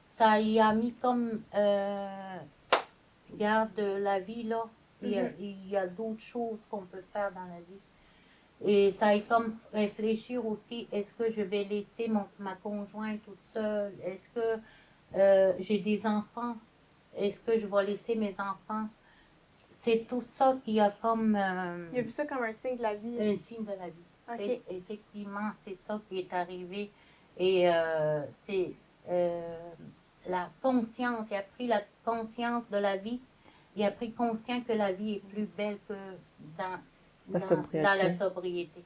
Ça y a mis comme garde la vie là. Il y a d'autres choses qu'on peut faire dans la vie. Et ça a comme réfléchir aussi, est-ce que je vais laisser ma conjointe toute seule? Est-ce que j'ai des enfants? Est-ce que je vais laisser mes enfants? C'est tout ça qui a comme... il a vu ça comme un signe de la vie. Un signe de la vie. Okay. Effectivement, c'est ça qui est arrivé. Et c'est la conscience, il a pris la conscience de la vie. Il a pris conscience que la vie est plus belle que dans la sobriété.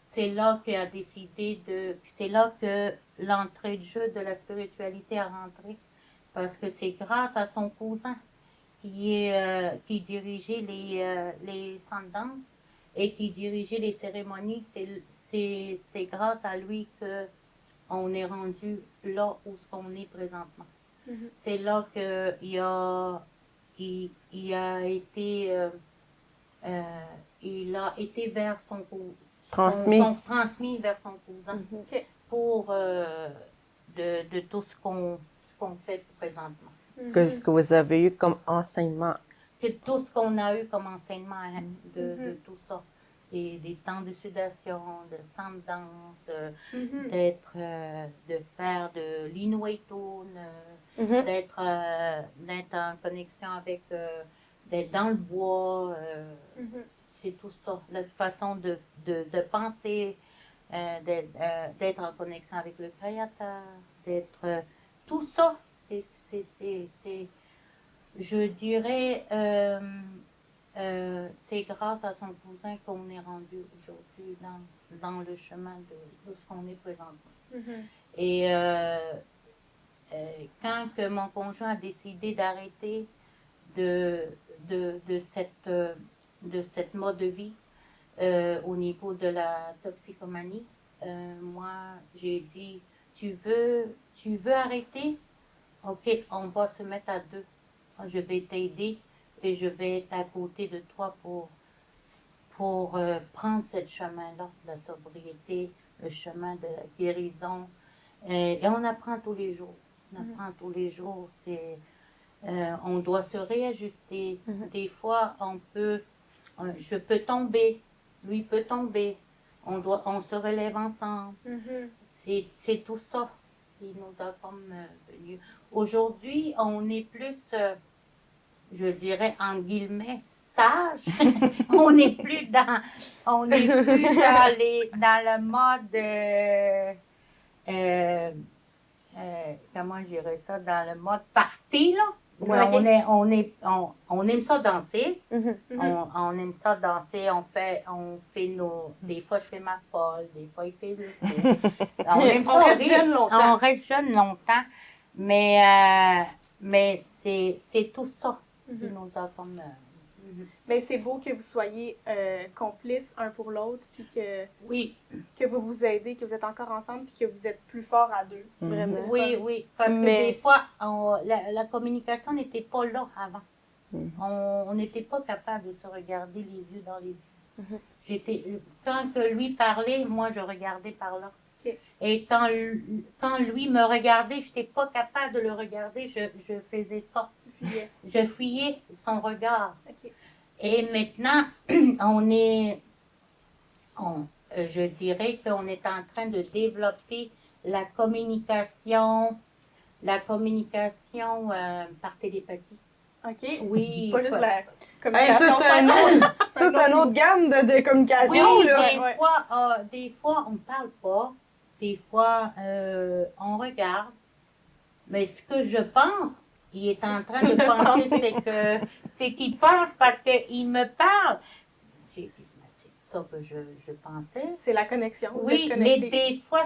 C'est là qu'il a décidé c'est là que l'entrée de jeu de la spiritualité a rentré. Parce que c'est grâce à son cousin qui dirigeait les Sundance et qui dirigeait les cérémonies. C'est grâce à lui qu'on est rendu là où on est présentement. C'est là qu'il il a été vers son cousin. Transmis vers son cousin pour de tout ce qu'on fait présentement. Que ce que vous avez eu comme enseignement. Que tout ce qu'on a eu comme enseignement de tout ça. Des temps de sudation, de sundance, de faire de l'inouïtoun, d'être en connexion avec, d'être dans le bois. C'est tout ça. La façon de penser, d'être en connexion avec le Créateur, d'être... tout ça, je dirais, c'est grâce à son cousin qu'on est rendu aujourd'hui dans le chemin de ce qu'on est présentement. Et quand que mon conjoint a décidé d'arrêter de cette mode de vie au niveau de la toxicomanie, moi j'ai dit tu veux arrêter? OK, on va se mettre à deux. Je vais t'aider et je vais être à côté de toi pour prendre ce chemin-là, la sobriété, le chemin de la guérison. Et on apprend tous les jours. On apprend tous les jours. On doit se réajuster. Des fois, je peux tomber, lui peut tomber. On se relève ensemble. C'est tout ça qui nous a comme venu. Aujourd'hui, on est plus, je dirais en guillemets, sage. on n'est plus dans le mode, comment je dirais ça, dans le mode party, là. Ouais, on aime ça danser. Mhm. On aime ça danser. On fait nos. Des fois, je fais ma folle. Des fois, il fait le fou. On aime ça. On reste jeune longtemps. On reste jeune longtemps. Mais c'est tout ça qui nous a comme. Mais c'est beau que vous soyez complices un pour l'autre, puis Oui. que vous vous aidez, que vous êtes encore ensemble, puis que vous êtes plus forts à deux. Vraiment. Oui. Parce que des fois, la communication n'était pas là avant. On n'était pas capable de se regarder les yeux dans les yeux. Quand que lui parlait, moi, je regardais par là. Okay. Et quand lui me regardait, je n'étais pas capable de le regarder, je faisais ça. Je fuyais son regard. Okay. Et maintenant, je dirais qu'on est en train de développer la communication par télépathie. OK. Oui. Pas juste la communication. Ça, c'est un autre gamme de communication. Oui, là. des fois, on ne parle pas. Des fois, on regarde. Mais ce que je pense, il est en train de penser, c'est qu'il pense parce qu'il me parle. J'ai dit, c'est ça que je pensais. C'est la connexion. Oui, mais des fois,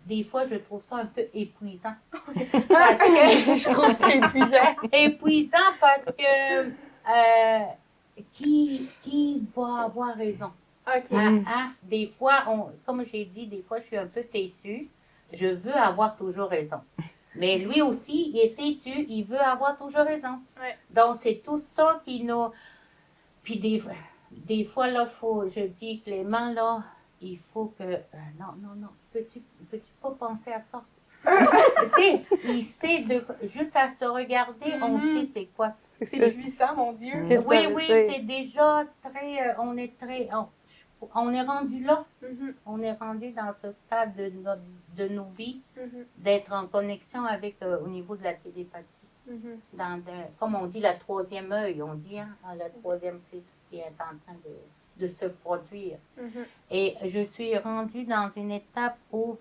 des fois, je trouve ça un peu épuisant. Parce que je trouve ça épuisant. Épuisant parce que qui va avoir raison? OK. Des fois, comme j'ai dit, des fois, je suis un peu têtue. Je veux avoir toujours raison. Mais lui aussi, il est têtu, il veut avoir toujours raison. Ouais. Donc, c'est tout ça qui nous... Puis des fois, là, je dis, Clément, là, il faut que... non, peux-tu pas penser à ça? Tu sais, il sait, juste à se regarder, on sait c'est quoi. C'est puissant, mon Dieu. Oui, c'est déjà très... on est rendu là. On est rendu dans ce stade de nos vies, d'être en connexion avec, au niveau de la télépathie. Comme on dit, la troisième œil, on dit, la troisième six qui est en train de se produire. Et je suis rendue dans une étape où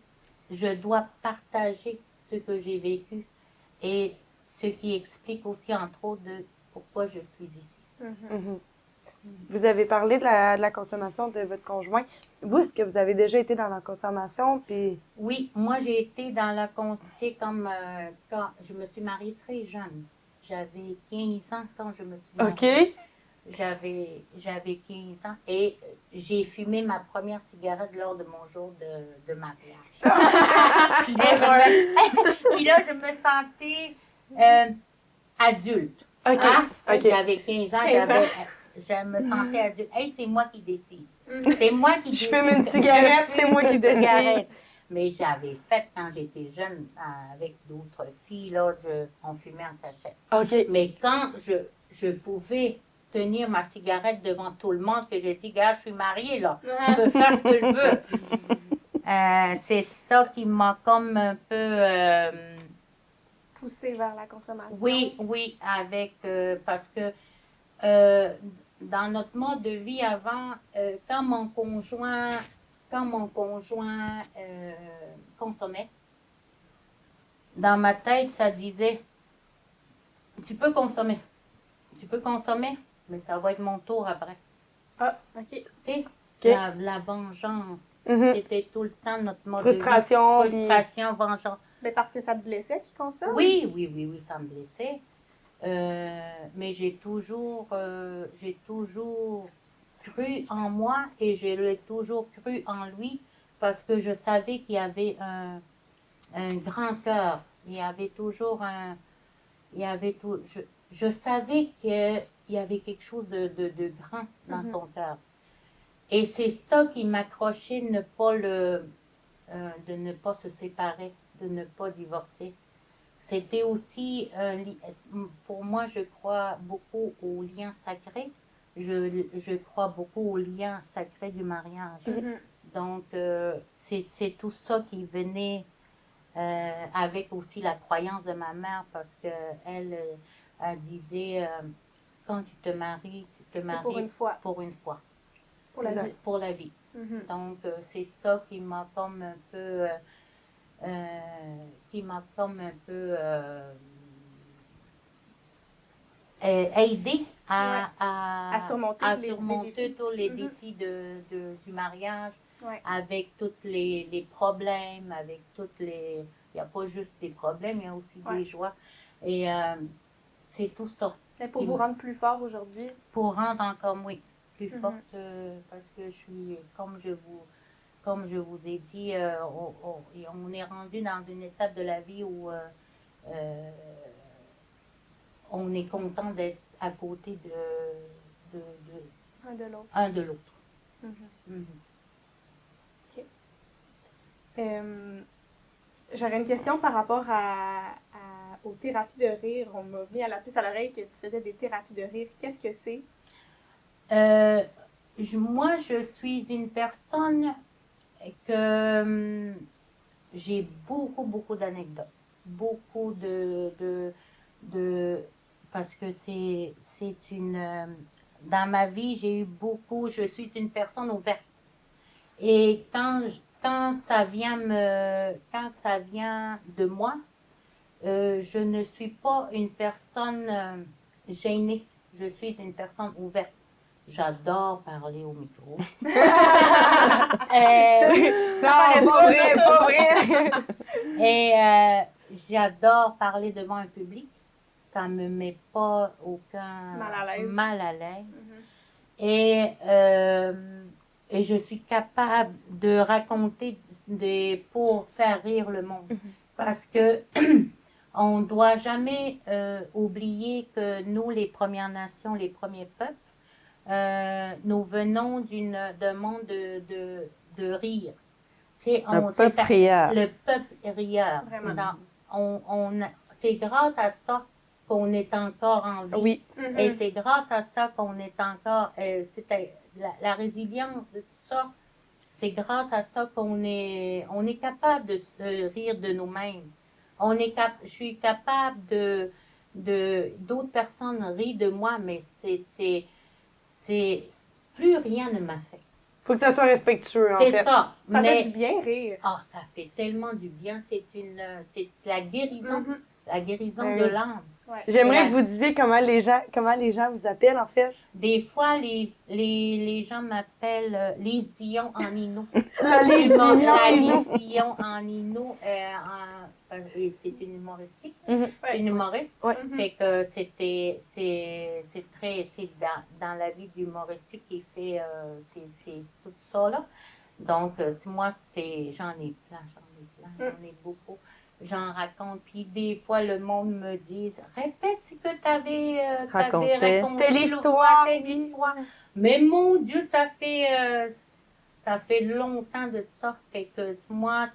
je dois partager ce que j'ai vécu et ce qui explique aussi, entre autres, de pourquoi je suis ici. Vous avez parlé de la consommation de votre conjoint. Vous, est-ce que vous avez déjà été dans la consommation? Puis... Oui, moi, j'ai été dans la consommation comme quand je me suis mariée très jeune. J'avais 15 ans quand je me suis mariée. OK. J'avais 15 ans et j'ai fumé ma première cigarette lors de mon jour de mariage. Puis là, je me sentais adulte. OK. J'avais 15 ans, je me sentais adulte. Hey, c'est moi qui décide. C'est moi qui décide. Je fume une cigarette, c'est moi qui décide. Mais j'avais fait quand j'étais jeune avec d'autres filles, là, on fumait en cachette. OK. Mais quand je pouvais tenir ma cigarette devant tout le monde, que j'ai dit, gars, je suis mariée, là, je peux faire ce que je veux. C'est ça qui m'a comme un peu... poussé vers la consommation. Oui, parce que dans notre mode de vie avant, quand mon conjoint consommait, dans ma tête, ça disait, tu peux consommer, mais ça va être mon tour après. Ah, OK. Tu sais, la vengeance, c'était tout le temps notre mode frustration, de vie. Frustration, vengeance. Mais parce que ça te blessait qu'il consomme? Oui, ça me blessait. Mais j'ai toujours cru en moi et je l'ai toujours cru en lui parce que je savais qu'il y avait un grand cœur. Il y avait toujours je savais qu'il y avait quelque chose de grand dans son cœur. Et c'est ça qui m'accrochait de ne pas se séparer, de ne pas divorcer. C'était aussi, pour moi, je crois beaucoup aux liens sacrés. Je crois beaucoup aux liens sacrés du mariage. Donc, c'est tout ça qui venait avec aussi la croyance de ma mère parce qu'elle disait, quand tu te maries, pour une fois. Pour une fois. Pour la vie. Donc, c'est ça qui m'a comme un peu aider à surmonter, les défis. tous les défis du mariage, Ouais. avec tous les problèmes, avec toutes les... Il n'y a pas juste des problèmes, il y a aussi des joies. Et c'est tout ça. Mais pour vous rendre plus fort aujourd'hui? Pour rendre encore, plus forte, parce que je suis, comme je vous ai dit, on est rendu dans une étape de la vie où on est content d'être à côté un de l'autre. OK. J'aurais une question par rapport aux thérapies de rire. On m'a mis à la puce à l'oreille que tu faisais des thérapies de rire. Qu'est-ce que c'est? Moi, je suis une personne que j'ai beaucoup d'anecdotes. Beaucoup parce que c'est une... dans ma vie, je suis une personne ouverte. Et quand ça vient de moi, je ne suis pas une personne gênée. Je suis une personne ouverte. J'adore parler au micro. Non, pas vrai. Et j'adore parler devant un public. Ça ne me met pas aucun mal à l'aise. Et je suis capable de raconter pour faire rire le monde. Parce que on ne doit jamais oublier que nous, les Premières Nations, les premiers peuples, nous venons d'un monde de rire. Le peuple rieur. Le peuple rieur. C'est grâce à ça qu'on est encore en vie. Oui. Et c'est grâce à ça qu'on est encore... la résilience de tout ça, c'est grâce à ça qu'on est capable de rire de nous-mêmes. Je suis capable d'autres personnes rient de moi, mais plus rien ne m'affecte. Faut que ça soit respectueux, en fait. C'est ça. Ça fait du bien rire. Ça fait tellement du bien. C'est la guérison. La guérison de l'âme. Ouais. J'aimerais que vous disiez comment les gens vous appellent, en fait. Des fois, les gens m'appellent Lise Dion en Inou. La Lise Dion en Inou. C'est une humoristique. C'est une humoriste. Fait que c'est dans la vie d'humoristique qui fait c'est tout ça là. Donc moi j'en ai plein, j'en ai beaucoup. J'en raconte, puis des fois le monde me dit répète ce que tu avais raconté telle histoire. Mais mon Dieu, ça fait longtemps de ça. Fait que moi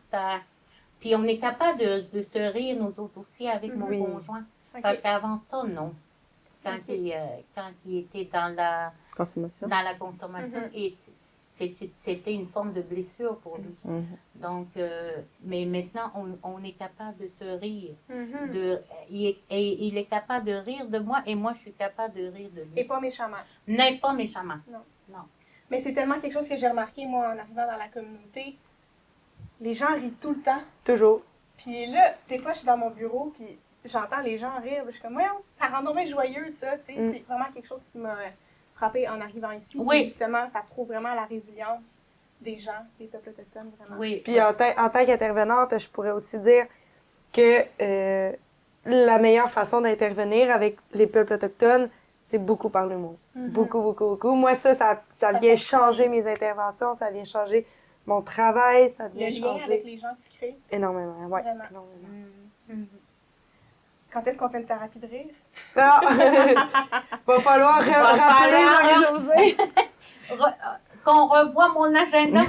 puis on est capable de se rire, nous autres aussi, avec mon conjoint. Parce qu'avant ça, non. Quand il était dans la consommation, c'était une forme de blessure pour lui. Donc, mais maintenant, on est capable de se rire. Il est capable de rire de moi et moi, je suis capable de rire de lui. Et pas méchamment. Non, pas méchamment. Non. Mais c'est tellement quelque chose que j'ai remarqué, moi, en arrivant dans la communauté. Les gens rient tout le temps. Toujours. Puis là, des fois, je suis dans mon bureau, puis j'entends les gens rire. Je suis comme, ouais, ça rend vraiment joyeux, ça. C'est vraiment quelque chose qui m'a frappée en arrivant ici. Oui. Puis justement, ça prouve vraiment la résilience des gens, des peuples autochtones, vraiment. Oui. Puis en tant qu'intervenante, je pourrais aussi dire que la meilleure façon d'intervenir avec les peuples autochtones, c'est beaucoup par l'humour. Beaucoup. Moi, ça vient changer mes interventions, ça vient changer mon travail, ça vient changer... Le lien avec les gens que tu crées. Énormément, oui. Vraiment. Quand est-ce qu'on fait une thérapie de rire? Non! Va falloir rappeler Marie-Josée. Qu'on revoie mon agenda.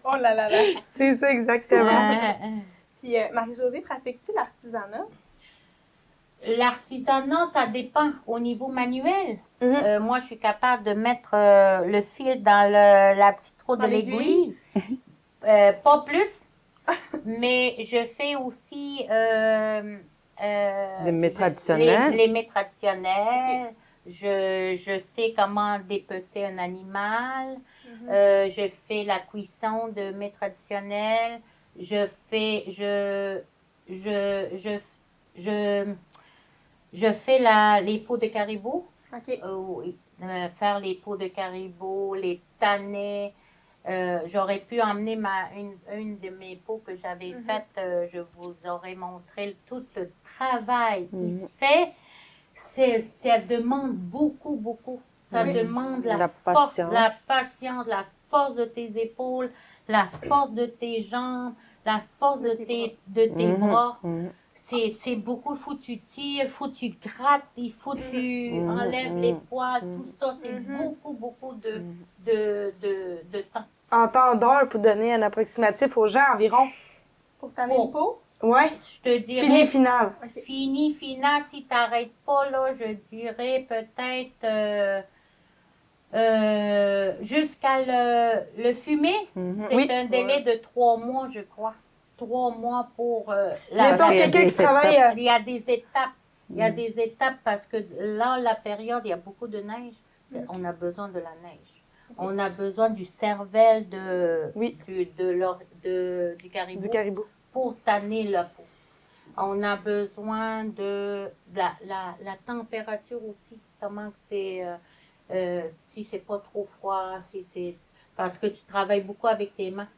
Oh là là là. C'est ça, exactement. Puis, Marie-Josée, pratiques-tu l'artisanat? L'artisanat, ça dépend au niveau manuel. Moi, je suis capable de mettre le fil dans la petite trou de l'aiguille. Pas plus. Mais je fais aussi les mets traditionnels. Les mets traditionnels. Je sais comment dépecer un animal. Je fais la cuisson de mets traditionnels. Je Je fais les peaux de caribou. OK. Oui. Faire les peaux de caribou, les tanner. J'aurais pu emmener une de mes peaux que j'avais faite. Je vous aurais montré tout le travail qui se fait. Ça demande beaucoup, beaucoup. Ça demande la force, la patience, la force de tes épaules, la force de tes jambes, la force de tes bras. C'est beaucoup. Il faut que tu tires, il faut que tu grattes, il faut que tu enlèves les poids, tout ça. C'est beaucoup, beaucoup de temps. En temps d'heure, pour donner un approximatif aux gens, environ. Pour tanner une peau? Ouais. Je te dirais. Fini final. Fini final, si tu n'arrêtes pas, là, je dirais peut-être jusqu'à le fumer. C'est un délai de 3 mois, je crois. 3 mois pour Mettons quelqu'un qui travaille. Il y a des étapes. Il y a des étapes parce que là, la période, il y a beaucoup de neige. On a besoin de la neige. On a besoin du cervelle du caribou pour tanner la peau. On a besoin de la température aussi. Comment que c'est, si c'est pas trop froid, si c'est parce que tu travailles beaucoup avec tes mains.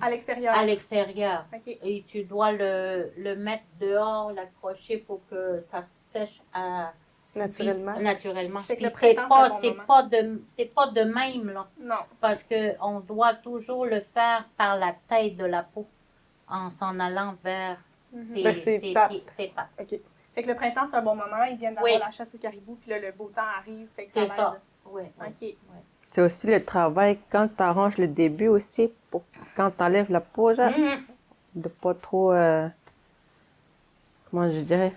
À l'extérieur. À l'extérieur. Okay. Et tu dois le mettre dehors, l'accrocher pour que ça sèche naturellement. Puis c'est pas de même là. Non. Parce que on doit toujours le faire par la tête de la peau en s'en allant vers ses pattes. OK. Fait que le printemps, c'est un bon moment. Ils viennent d'avoir la chasse au caribou, puis là, le beau temps arrive. Fait que c'est ça. Oui. OK. Ouais. C'est aussi le travail quand tu arranges le début aussi, pour quand tu enlèves la peau, genre, de pas trop, comment je dirais,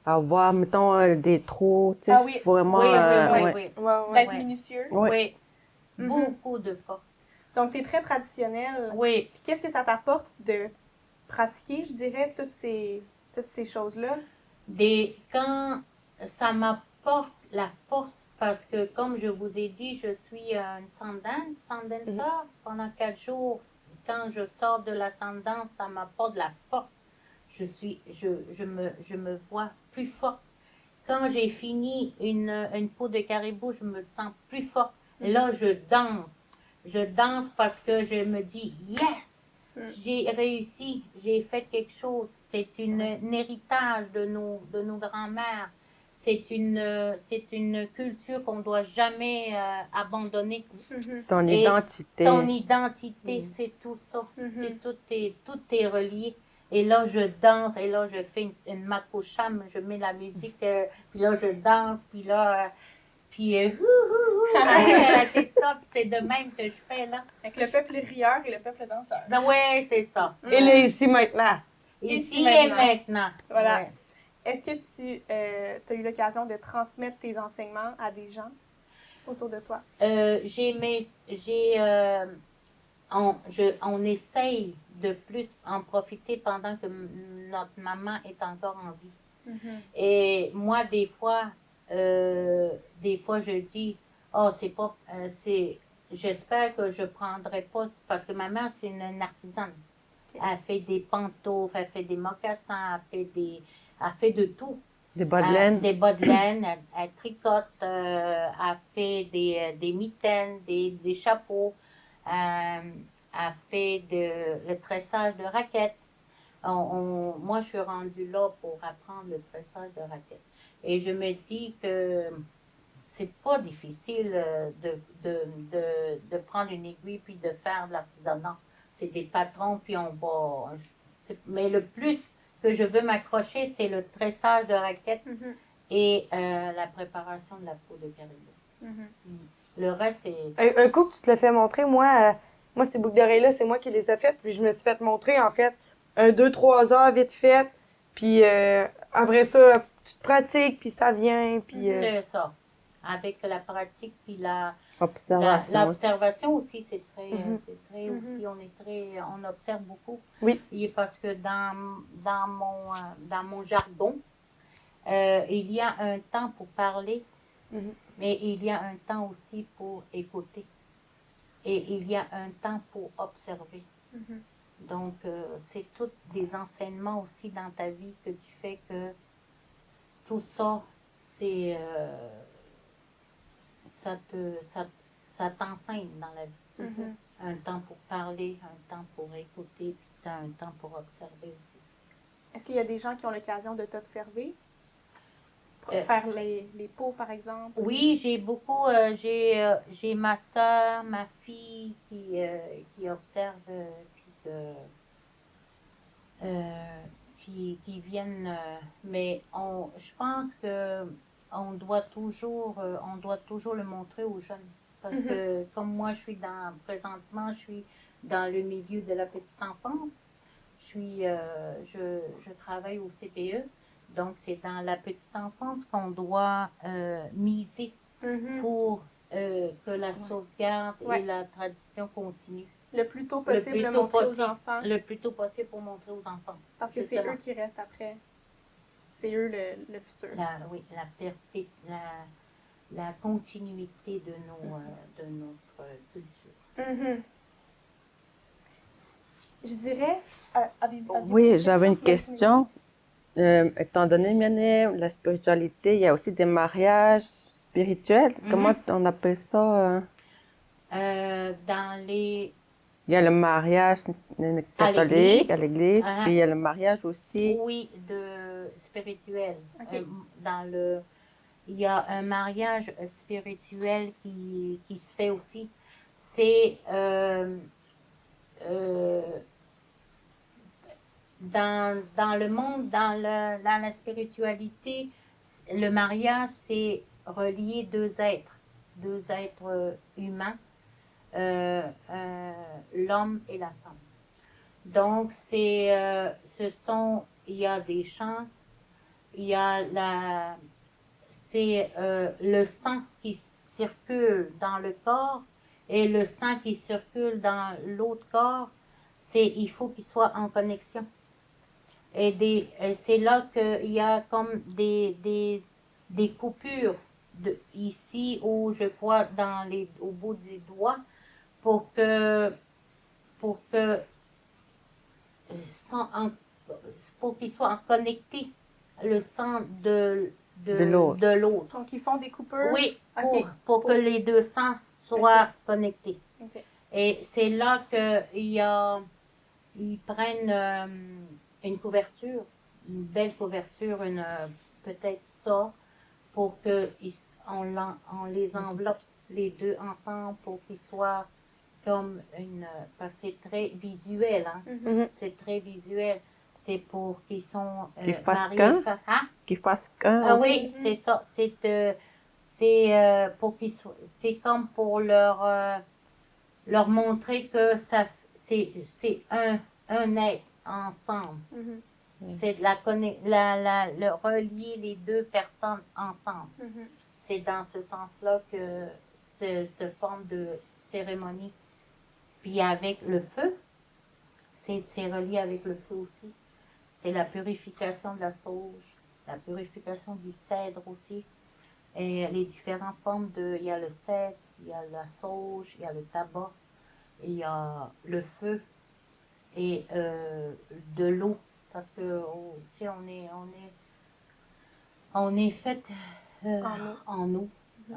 avoir, mettons, des trous, tu sais, vraiment... D'être minutieux. Oui. Beaucoup de force. Donc, tu es très traditionnelle. Oui. Puis qu'est-ce que ça t'apporte de pratiquer, je dirais, toutes ces choses-là? Quand ça m'apporte la force, parce que comme je vous ai dit, je suis une sundancer pendant 4 jours. Quand je sors de la sundance, ça m'apporte la force. Je me vois plus forte. Quand j'ai fini une peau de caribou, je me sens plus forte. Et là, je danse. Je danse parce que je me dis, yes! J'ai réussi, j'ai fait quelque chose. C'est un héritage de nos grands-mères. C'est une culture qu'on ne doit jamais abandonner. Ton identité. Ton identité, c'est tout ça. Tout est relié. Et là, je danse, et là, je fais une makocham, je mets la musique, puis là, je danse, puis là, c'est ça, c'est de même que je fais, là. Avec le peuple rieur et le peuple danseur. Ben oui, c'est ça. Et là, ici, maintenant. Ici et maintenant. Voilà. Ouais. Est-ce que tu as eu l'occasion de transmettre tes enseignements à des gens autour de toi? On essaye de plus en profiter pendant que notre maman est encore en vie. Et moi, des fois, je dis, oh, j'espère que je prendrai pas, parce que ma mère, c'est une artisane. Okay. Elle fait des pantoufles, elle fait des mocassins, elle fait de tout. Des bas de laine. Des bas de laine, elle tricote, elle fait des mitaines, des chapeaux, elle fait le tressage de raquettes. Moi, je suis rendue là pour apprendre le tressage de raquettes. Et je me dis que c'est pas difficile de prendre une aiguille puis de faire de l'artisanat. C'est des patrons, puis on va... Mais le plus que je veux m'accrocher, c'est le tressage de raquettes et la préparation de la peau de caribou. Le reste, c'est... Un coup que tu te l'as fait montrer, moi ces boucles d'oreilles-là, c'est moi qui les ai faites, puis je me suis fait montrer, en fait, 2-3 heures vite fait, puis après ça, tu te pratiques, puis ça vient, puis... C'est ça. Avec la pratique, puis l'observation aussi, c'est très aussi, on observe beaucoup. Oui. Et parce que dans mon jargon, il y a un temps pour parler, mais il y a un temps aussi pour écouter. Et il y a un temps pour observer. Donc, c'est tous des enseignements aussi dans ta vie que tu fais que tout ça, c'est ça t'enseigne dans la vie. Un temps pour parler, un temps pour écouter, puis un temps pour observer aussi. Est-ce qu'il y a des gens qui ont l'occasion de t'observer? Pour faire les pots, par exemple? Oui, j'ai beaucoup, j'ai ma soeur, ma fille qui observe, qui viennent, mais je pense que on doit toujours le montrer aux jeunes. Parce que comme moi, présentement, je suis dans le milieu de la petite enfance. Je travaille au CPE. Donc, c'est dans la petite enfance qu'on doit miser pour que la sauvegarde et la tradition continuent. Le plus tôt possible, le montrer aux enfants. Le plus tôt possible pour montrer aux enfants. Parce que c'est eux qui restent après. C'est eux le futur. Oui, la continuité de notre culture. Je dirais... Oui, j'avais une question. Étant donné, Miane, la spiritualité, il y a aussi des mariages spirituels. Comment on appelle ça? Dans les... Il y a le mariage catholique à l'église, puis il y a le mariage aussi. Oui, spirituel. Il y a un mariage spirituel qui se fait aussi. C'est dans le monde, dans la spiritualité, le mariage, c'est relier deux êtres humains, l'homme et la femme. Donc, il y a des chants, il y a c'est le sang qui circule dans le corps et le sang qui circule dans l'autre corps, il faut qu'il soit en connexion. Et c'est là qu'il y a comme des coupures ici ou je crois au bout des doigts pour qu'ils soient connectés le sang de l'autre. Donc, ils font des coupures? Oui, pour que les deux sangs soient connectés. Et c'est là qu'ils prennent une couverture, une belle couverture, peut-être ça, pour qu'on les enveloppe les deux ensemble pour qu'ils soient comme parce que c'est très visuel, hein? C'est très visuel. C'est pour qu'ils sont qu'ils fassent qu'un. Qu'ils fassent qu'un. Oui, c'est ça. C'est pour qu'ils soient. C'est comme pour leur montrer que c'est un être ensemble. C'est le relier les deux personnes ensemble. C'est dans ce sens-là que se forme de cérémonie. Puis avec le feu, c'est relié avec le feu aussi. C'est la purification de la sauge, la purification du cèdre aussi. Et les différentes formes il y a le cèdre, il y a la sauge, il y a le tabac, il y a le feu et de l'eau. Parce que, tu sais, on est fait en eau.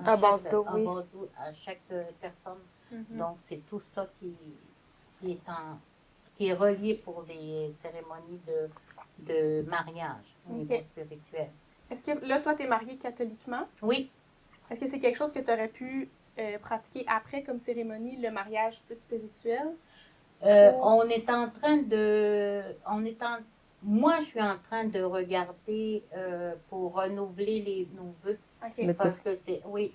À base d'eau, oui. À chaque personne. Donc, c'est tout ça qui est relié pour des cérémonies de mariage au niveau spirituel. Est-ce que là, toi, tu es mariée catholiquement? Oui. Est-ce que c'est quelque chose que tu aurais pu pratiquer après comme cérémonie, le mariage plus spirituel? On est en train moi, je suis en train de regarder pour renouveler nos vœux. Parce que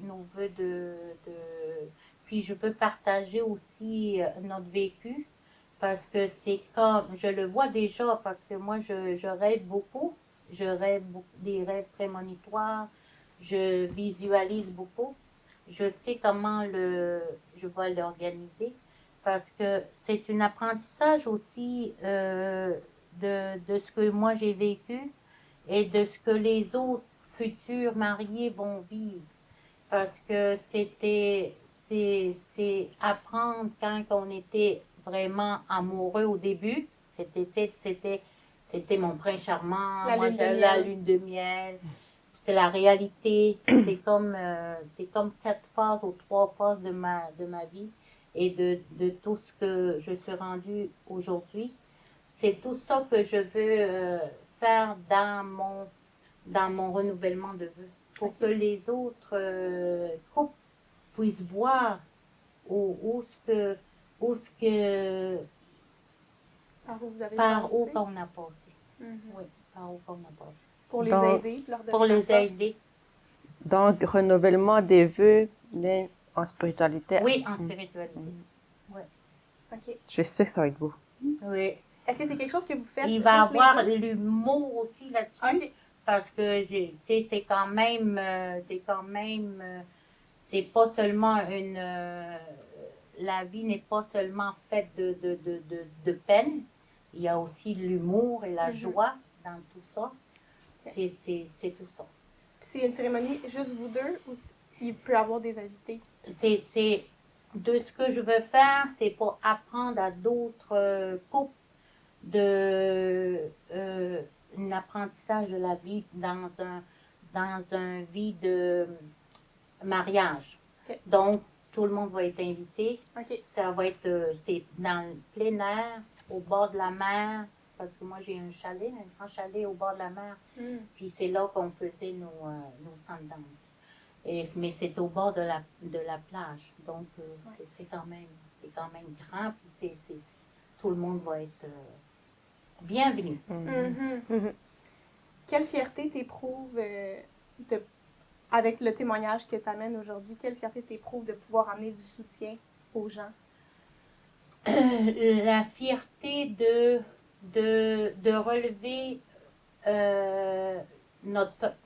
nos vœux Puis je veux partager aussi notre vécu. Parce que c'est comme, je le vois déjà, parce que moi, je rêve beaucoup. Je rêve des rêves prémonitoires. Je visualise beaucoup. Je sais comment je vais l'organiser. Parce que c'est un apprentissage aussi de ce que moi j'ai vécu et de ce que les autres futurs mariés vont vivre. Parce que c'est apprendre quand on était vraiment amoureux au début. C'était mon prince charmant, moi j'avais la lune de miel. c'est la réalité. C'est comme 4 phases ou 3 phases de ma vie et de tout ce que je suis rendue aujourd'hui. C'est tout ça que je veux faire dans mon renouvellement de vœux pour que les autres couples puissent voir où ce que par où vous avez par où passé. qu'on a passé. Oui, par où qu'on a passé. Pour les Donc, aider, leur donner Pour la les force. aider. Donc, renouvellement des vœux mais en spiritualité. Oui, en spiritualité. Oui. OK. Je suis sûre que ça va être beau. Oui. Est-ce que c'est quelque chose que vous faites Il va juste les avoir deux? l'humour aussi là-dessus. OK. Parce que, c'est quand même, c'est pas seulement la vie n'est pas seulement faite de peine. Il y a aussi l'humour et la joie dans tout ça. Okay. C'est tout ça. C'est une cérémonie juste vous deux ou il peut y avoir des invités? C'est de ce que je veux faire, c'est pour apprendre à d'autres couples un apprentissage de la vie dans un vie de mariage. Okay. Donc, tout le monde va être invité. Okay. Ça va être, c'est dans le plein air, au bord de la mer, parce que moi j'ai un grand chalet au bord de la mer. Puis c'est là qu'on faisait nos sundances. Mais c'est au bord de la plage. Donc, c'est quand même grand. Puis tout le monde va être bienvenu. Quelle fierté t'éprouves avec le témoignage que tu amènes aujourd'hui? Quelle fierté t'éprouves de pouvoir amener du soutien aux gens? La fierté de relever notre peuple.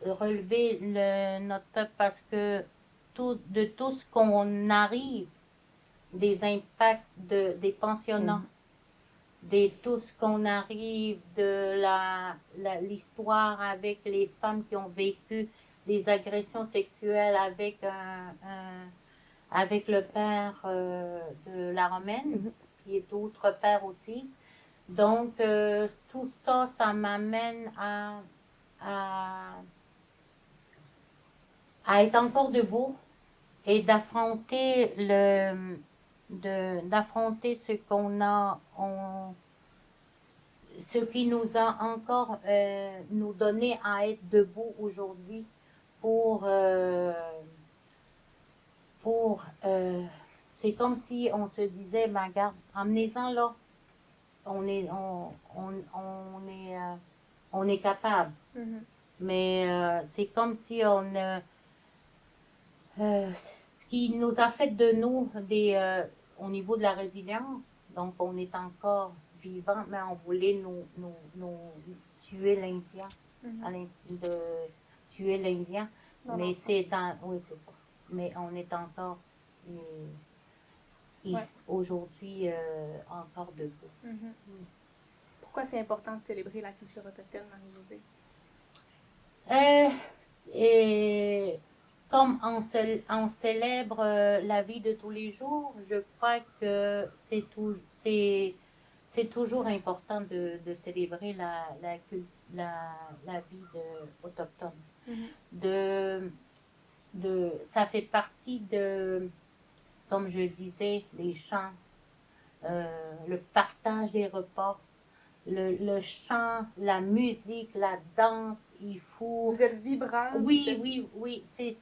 Relever notre peuple parce que de tout ce qu'on arrive, des impacts des pensionnats, de tout ce qu'on arrive de l'histoire avec les femmes qui ont vécu des agressions sexuelles avec avec le père de la Romaine, puis d'autres pères aussi. Donc, tout ça, ça m'amène à être encore debout et d'affronter d'affronter ce qu'on a, ce qui nous a encore nous donné à être debout aujourd'hui pour c'est comme si on se disait, ben, regarde, emmenez-en là, on est capable. Mais c'est comme si ce qui nous a fait de nous au niveau de la résilience, donc on est encore vivant, mais on voulait nous tuer l'Indien, tuer l'Indien. Mais c'est oui, c'est ça. Mais on est encore aujourd'hui encore debout. Pourquoi c'est important de célébrer la culture autochtone, Marie-Josée? Comme on célèbre la vie de tous les jours, je crois que c'est toujours important de célébrer la vie autochtone. Ça fait partie comme je disais, les chants, le partage des repas, le chant, la musique, la danse, il faut... Vous êtes vibrant. Oui, c'est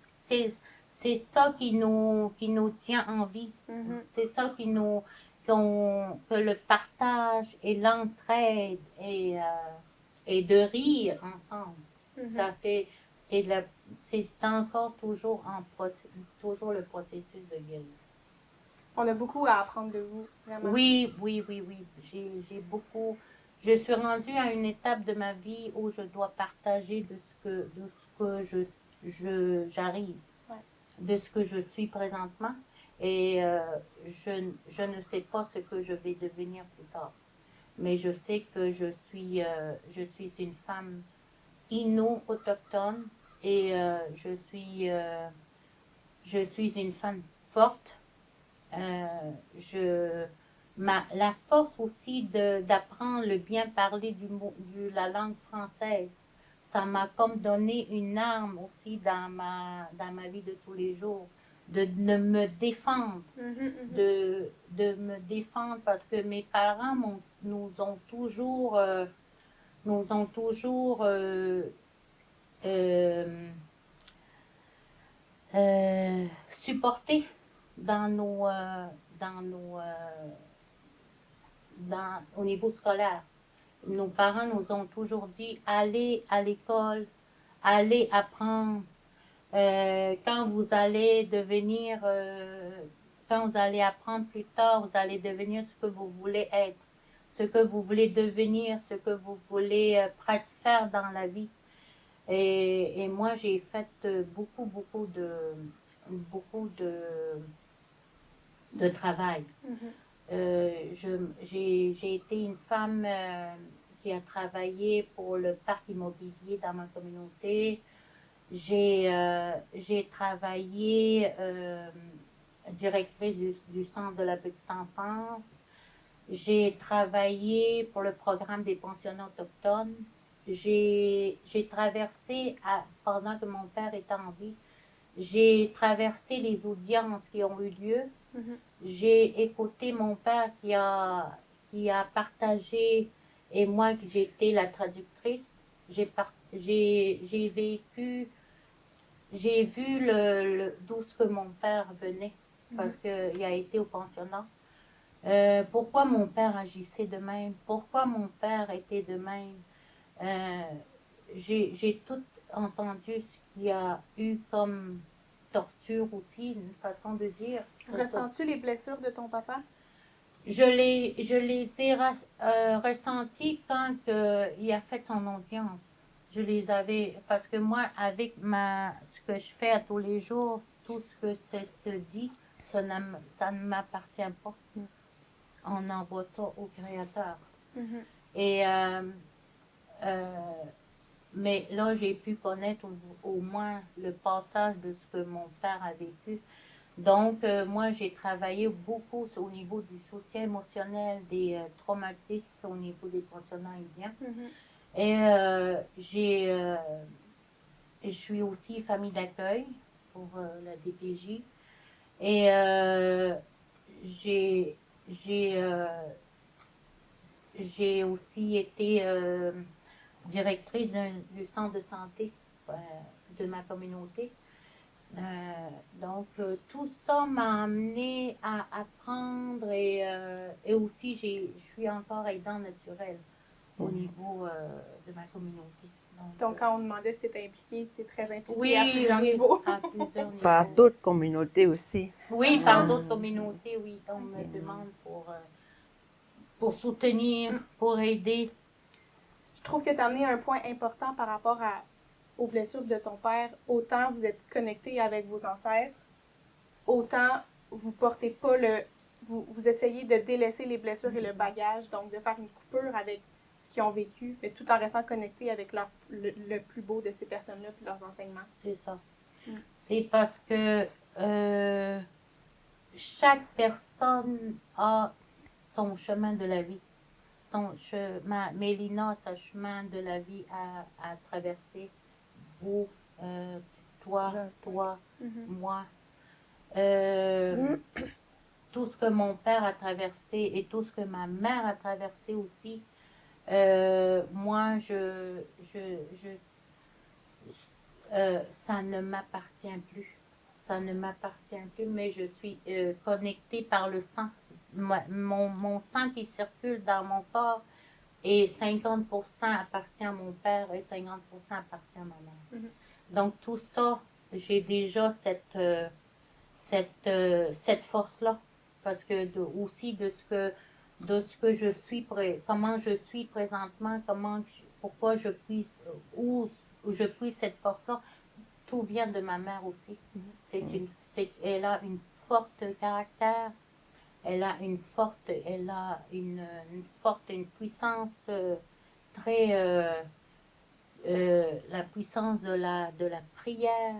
ça qui nous tient en vie. C'est ça que le partage et l'entraide et de rire ensemble. Ça fait, c'est encore toujours le processus de guérison. On a beaucoup à apprendre de vous, vraiment. Oui. J'ai beaucoup. Je suis rendue à une étape de ma vie où je dois partager de ce que j'arrive, de ce que je suis présentement. Et je ne sais pas ce que je vais devenir plus tard. Mais je sais que je suis une femme autochtone et je suis une femme forte. La force aussi d'apprendre le bien parler la langue française, ça m'a comme donné une arme aussi dans ma vie de tous les jours, de me défendre, de me défendre parce que mes parents nous ont toujours supportés au niveau scolaire. Nos parents nous ont toujours dit, allez à l'école, allez apprendre. Quand vous allez apprendre plus tard, vous allez devenir ce que vous voulez être, ce que vous voulez devenir, ce que vous voulez faire dans la vie. Et moi, j'ai fait beaucoup de travail. J'ai été une femme qui a travaillé pour le parc immobilier dans ma communauté. J'ai travaillé directrice du centre de la petite enfance. J'ai travaillé pour le programme des pensionnats autochtones. J'ai traversé, pendant que mon père était en vie, j'ai traversé les audiences qui ont eu lieu. J'ai écouté mon père qui a partagé, et moi que j'étais la traductrice. J'ai vécu, j'ai vu d'où ce que mon père venait, parce qu'il a été au pensionnat. Pourquoi mon père agissait de même, pourquoi mon père était de même. J'ai tout entendu ce qu'il y a eu comme torture aussi, une façon de dire. Ressens-tu les blessures de ton papa? Je les ai ressenties quand il a fait son audience. Je les avais, parce que moi, avec ce que je fais à tous les jours, tout ce que se dit, ça ne m'appartient pas. On envoie ça au Créateur. Et mais là, j'ai pu connaître au moins le passage de ce que mon père a vécu. Donc, moi, j'ai travaillé beaucoup au niveau du soutien émotionnel des traumatismes au niveau des pensionnats indiens. Et je suis aussi famille d'accueil pour la DPJ. Et j'ai aussi été directrice du centre de santé de ma communauté. Donc, tout ça m'a amené à apprendre et aussi, je suis encore aidant naturel au niveau de ma communauté. Donc, quand on demandait si tu étais impliquée, tu es très impliquée oui, à plusieurs niveaux. À plusieurs niveaux. Par d'autres communautés aussi. Oui, par d'autres communautés, oui. On me demande pour soutenir, pour aider. Je trouve que tu as amené un point important par rapport aux blessures de ton père. Autant vous êtes connecté avec vos ancêtres, autant vous portez pas vous essayez de délaisser les blessures et le bagage, donc de faire une coupure avec ce qu'ils ont vécu, mais tout en restant connecté avec le plus beau de ces personnes-là et leurs enseignements. C'est ça. C'est parce que chaque personne a son chemin de la vie. Mélina a son chemin de la vie à traverser. Vous, toi, moi. Tout ce que mon père a traversé et tout ce que ma mère a traversé aussi. Moi, ça ne m'appartient plus. Ça ne m'appartient plus, mais je suis connectée par le sang. Mon sang qui circule dans mon corps, et 50% appartient à mon père et 50% appartient à ma mère. Donc, tout ça, j'ai déjà cette force-là. Parce que aussi de ce que je suis, comment je suis présentement, pourquoi je puisse, où je puisse cette force-là, tout vient de ma mère aussi. Elle a une forte caractère, elle a une puissance très, la puissance de la prière,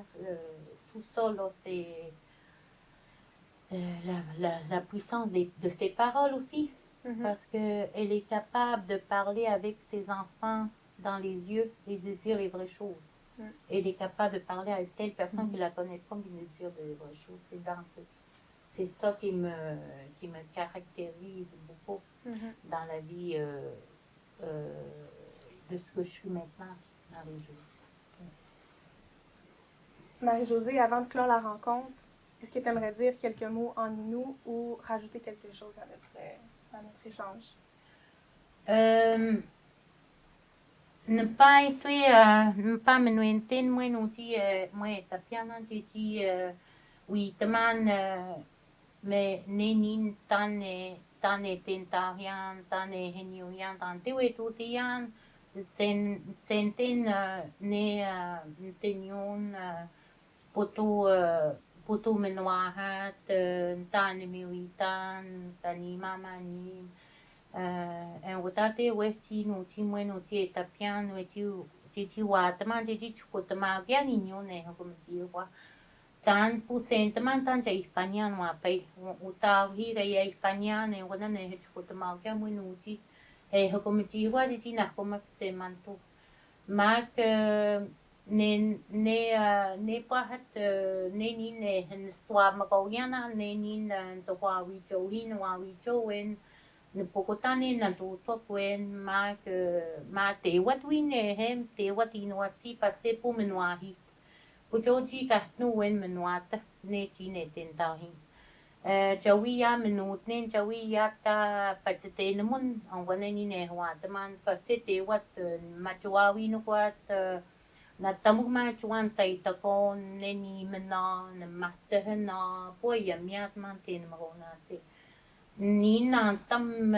tout ça là, c'est la puissance de ses paroles aussi, parce qu'elle est capable de parler avec ses enfants dans les yeux et de dire les vraies choses. Et d'être capable de parler à telle personne qui ne la connaît pas, mais de dire de vraies choses. C'est ça qui me caractérise beaucoup dans la vie de ce que je suis maintenant, Marie-Josée. Marie-Josée, avant de clore la rencontre, est-ce que tu aimerais dire quelques mots en Innu ou rajouter quelque chose à notre échange? Ne pas me nuenter, moi nous dit, moi tapiana dit, oui, teman, mais nénin tane tentarian, tane heniuyan, tante wetutian, senten ne tenion, putu menuahat, tane miwitan, tani mamani. En wotate westi no ti mwe no ti etapian no ti wa taman ti chukotama via niño ne como ti wa tan pusen taman tan ja Hispania no apai uta hira ya Hispania ne wana ne chukotama via mwe no ti como ti wa ti na como se mantu mak ne pahat ne ni ne histoire magauiana ne ni to wa wi jo hin wa wi jo wen ne pokotane na tu to kwen ma te wat wine hem te wat inwasi pase po menwahi po joji ka no wen menwata ne ti ne tentahin jawi ya menut ne jawi ya ta pachete ne mun ang wane ni ne wat man pase te wat machuawi no wat na tamuk ma chuan tai ta ko ne ni mena ne matte na po ya miat man te ne magona se Nina tam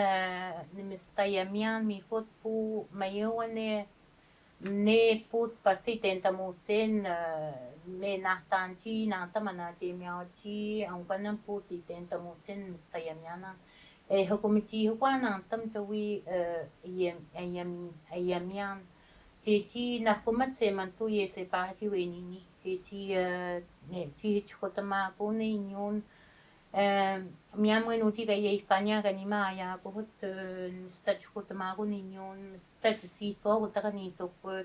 nimistayamian mi fot pu mayoane ne put pasi tenta musen me nahtanchi natamana je miachi ang panam puti tenta musen mistayamiana hukumiti hukwana tam jawi ayamian jeji nakumat se mantu ye se paji wenini jeji ne ji chukotama pune inyon Mia mwe nuti ka ye Hispania ka ni ma ya ko hot sta chukota ma ko ninyon sta si to ko ta ni to ko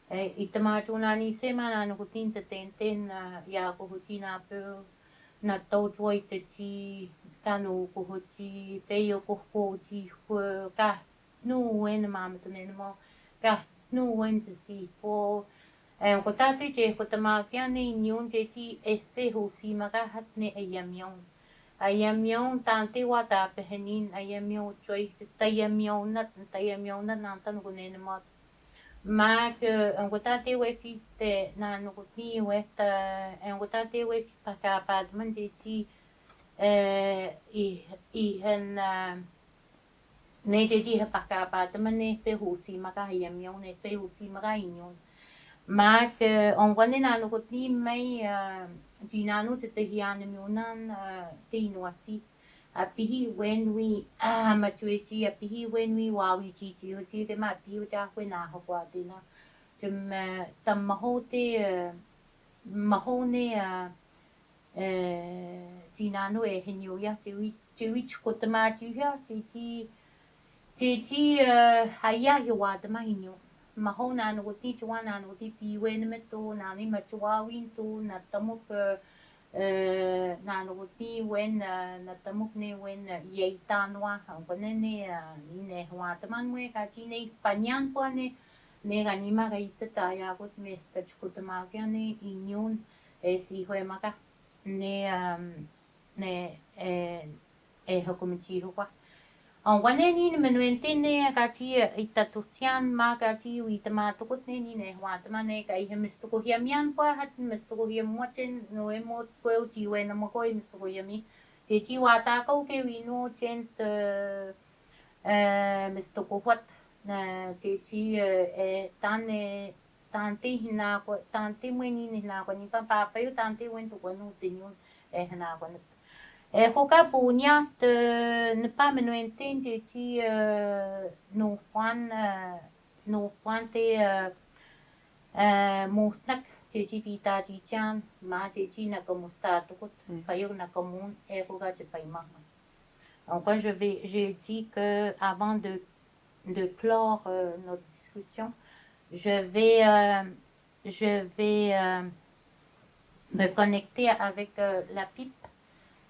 itama chuna ni se ma na no tin te ten ya ko hoti na pe na to joy te chi ta no ko hoti pe yo ko chi ko ka no wen ma me ne mo ka no wen si po ko ta te je ko ta ma kia ni nyon je ti e pe ho si ma ka hat ne ayamion ayamion tante wa ta pehenin ayamion choi tayamion na nantan ko ne mo ma ke ang ko tate we ti te na no ko ni we ta ang ko tate we ti pa ka pa man je ti i hen ne je ti pa ka pa man ne pe hu si ma ka ayamion ne pe hu si ma ka inyon ma ke ang ko ne na no ko ni mai Ginano te hiana miunan te inuasi a pihi when we matueti a pihi when we wawi ti o ti te ma pihi ta ko na ho kwa te na tum tam maho te maho ne Ginano e henyo ya te wi ko te ma ti ya ti haya yo wa te ma hinyo maho na no ti chwa na no ti pi wen me to na ni ma chwa win to na tamuk na no ti wen na tamuk ne wen ye tanwa ang ko ne ni ne wa ta man mwe ka ti ne panyan po ne ga ni ma ga ita ta ya ko me sta chku ta ma ga ne inyon si ho ma ka ne ho ko ti ho kwa ang wane ni menuente ne ka ti itatusian ma ka ti wi ta ma to ko ne ni ne wa ta ma ne ka i misto ko hiamian pa hat misto ko hiam mochen no e mo ko ti we na mo ko misto ko hiami te ti wa ta ko ke wi no chen misto ko wat na te ti tante hina ko tante mo ni hina ko ni pa pa yu tante wen to ko no te ni hina ko Hoka punya ne pa menuenten je ti no Juan te mo nak je ti pita ti chan ma je ti na como sta to payo na commun hoka je pa ima. Donc j'ai dit que avant de clore notre discussion je vais me connecter avec la pipe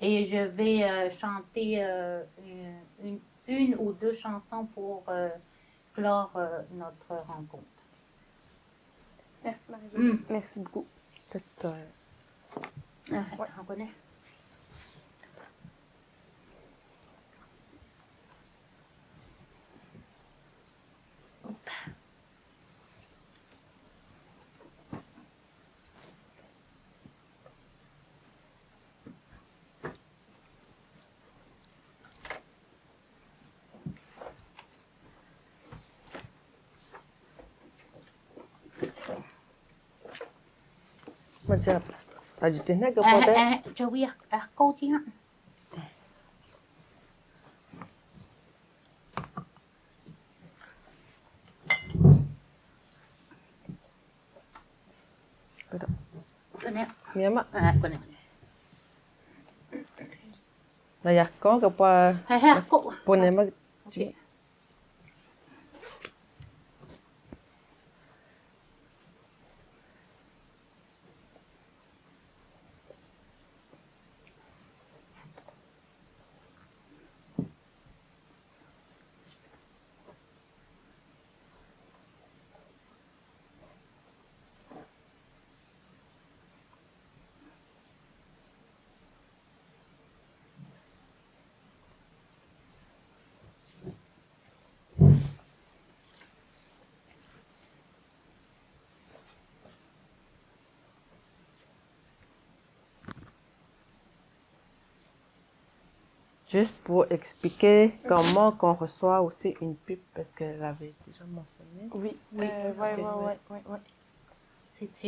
et je vais chanter une ou deux chansons pour clore notre rencontre. Merci Marie-Jo. Merci beaucoup. On connaît? Macam tadi teh ke pada? Joey aku dia. Connais? Ya mak. Connais. Nah ya kau ke apa? Aku. Punya mak. Okay. Juste pour expliquer comment qu'on reçoit aussi une pipe, parce qu'elle avait déjà mentionné. Oui, Oui. ouais. C'est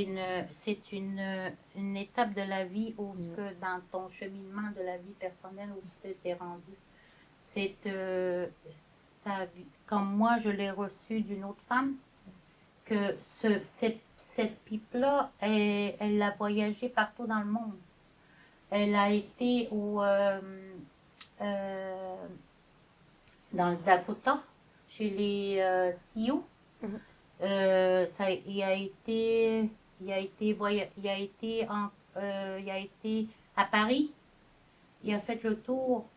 une étape de la vie où que dans ton cheminement de la vie personnelle où tu t'es rendu. C'est comme moi je l'ai reçu d'une autre femme, que cette pipe-là, elle a voyagé partout dans le monde. Elle a été dans le Dakota, chez les Sioux. Il a été à Paris. Il a fait le tour.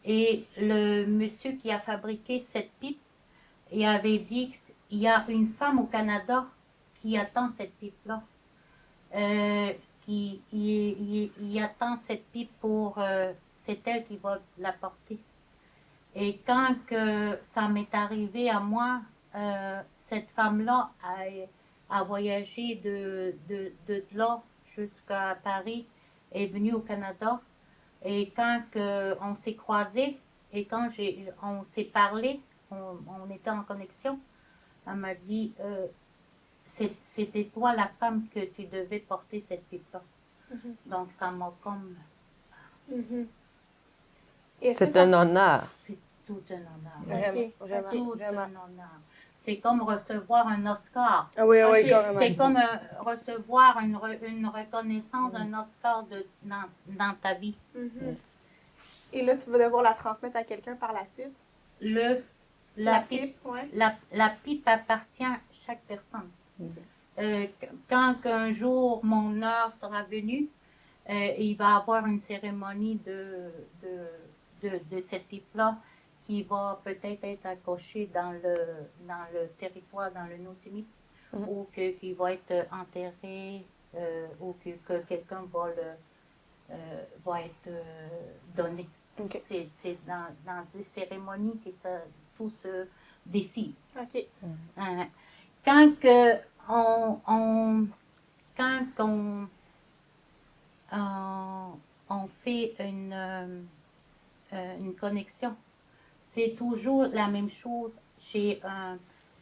Et le monsieur qui a fabriqué cette pipe, il avait dit qu'il y a une femme au Canada qui attend cette pipe-là. Il attend cette pipe pour... c'est elle qui va la porter. Et quand que ça m'est arrivé à moi, cette femme-là a voyagé de là jusqu'à Paris, est venue au Canada. Et quand on s'est croisés et quand on s'est parlé, on était en connexion, elle m'a dit, c'était toi la femme que tu devais porter cette pipe-là. Donc ça m'a comme... C'est un honneur. C'est tout un honneur. Vraiment, Tout vraiment. un honneur. C'est comme recevoir un Oscar. Ah oui, carrément. C'est comme recevoir une reconnaissance, un Oscar dans ta vie. Et là, tu vas devoir la transmettre à quelqu'un par la suite. La pipe, ouais. la pipe appartient à chaque personne. Quand un jour mon heure sera venue, il va y avoir une cérémonie de cette pipe-là qui va peut-être être accrochée dans le territoire, dans le Notimi, ou qui va être enterré, ou que quelqu'un va être donné. Okay. C'est dans des cérémonies que tout se décide. OK. Quand on fait une connexion, c'est toujours la même chose. Chez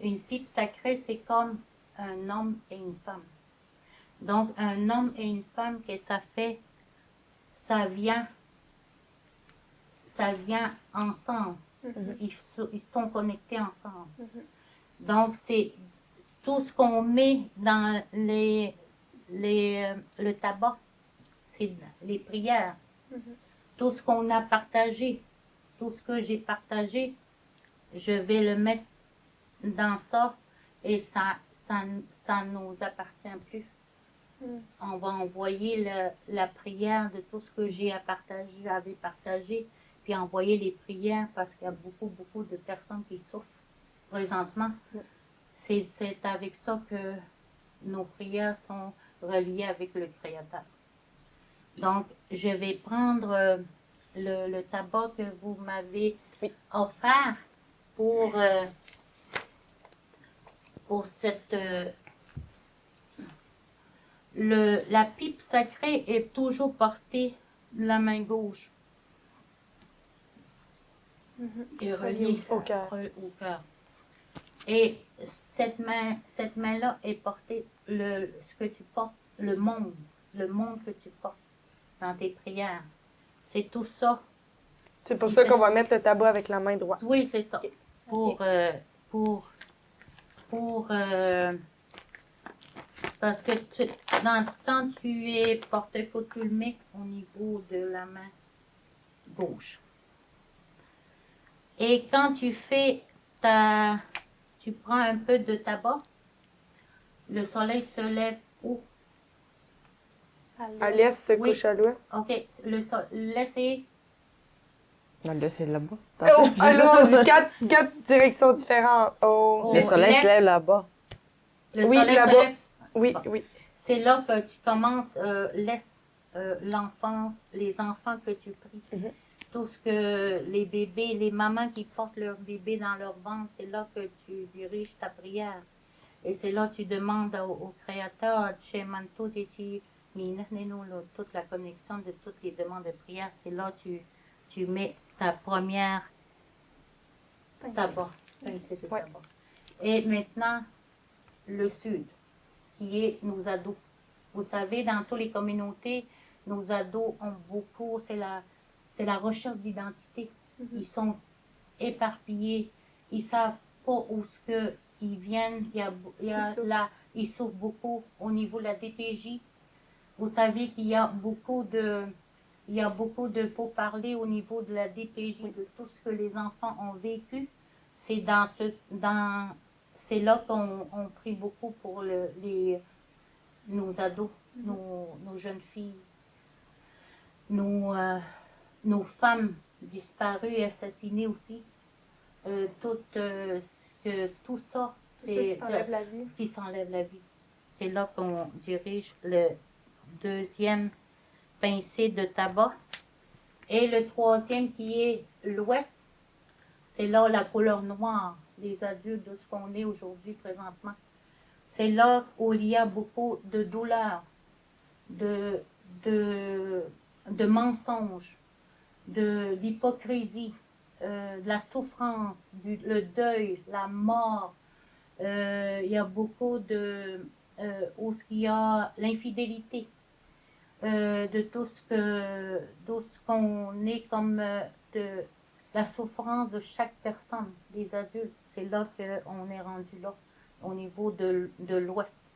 une pipe sacrée, c'est comme un homme et une femme. Donc, un homme et une femme, que ça fait, ça vient ensemble. Ils sont connectés ensemble. Donc, c'est tout ce qu'on met dans le tabac, c'est les prières. Tout ce qu'on a partagé, tout ce que j'ai partagé, je vais le mettre dans ça et ça nous appartient plus. On va envoyer la prière de tout ce que j'avais partagé, puis envoyer les prières parce qu'il y a beaucoup, beaucoup de personnes qui souffrent présentement. C'est avec ça que nos prières sont reliées avec le Créateur. Donc, je vais prendre le tabac que vous m'avez offert pour cette... la pipe sacrée est toujours portée de la main gauche et reliée au cœur. Et cette main-là est portée, ce que tu portes, le monde que tu portes dans tes prières. C'est tout ça. C'est pour ça qu'on va mettre le tabac avec la main droite. Oui, c'est ça. Okay. Parce que quand tu es porté, il faut que tu le mets au niveau de la main gauche. Et quand tu fais tu prends un peu de tabac, le soleil se lève où? À l'est, se couche à l'ouest. OK. L'est est... Non, l'est, c'est là-bas. Oh, alors, on dit quatre directions différentes. Oh. Le soleil se lève là-bas. Le soleil se lève. Oui, Bon. oui. C'est là que tu commences, laisse l'enfance, les enfants que tu pries. Tout ce que les bébés, les mamans qui portent leur bébé dans leur ventre, c'est là que tu diriges ta prière. Et c'est là que tu demandes au Créateur, toute la connexion de toutes les demandes de prière. C'est là que tu mets ta première tabac. Et maintenant, le sud, qui est nos ados. Vous savez, dans toutes les communautés, nos ados ont beaucoup, c'est la recherche d'identité. Ils sont éparpillés, ils ne savent pas où ils viennent. Ils souffrent beaucoup au niveau de la DPJ. Vous savez qu'il y a beaucoup de pourparlers au niveau de la DPJ, de tout ce que les enfants ont vécu. C'est là qu'on prie beaucoup pour nos ados, nos jeunes filles, nos femmes disparues et assassinées aussi. Tout ça, c'est qui s'enlève la vie. C'est là qu'on dirige le deuxième pincée de tabac. Et le troisième qui est l'ouest, c'est là la couleur noire des adultes de ce qu'on est aujourd'hui présentement. C'est là où il y a beaucoup de douleurs, de mensonges, d'hypocrisie, de la souffrance, le deuil, la mort. Il y a beaucoup où il y a l'infidélité, de tout ce qu'on est comme de la souffrance de chaque personne, des adultes. C'est là qu'on est rendu là, au niveau de l'Ouest.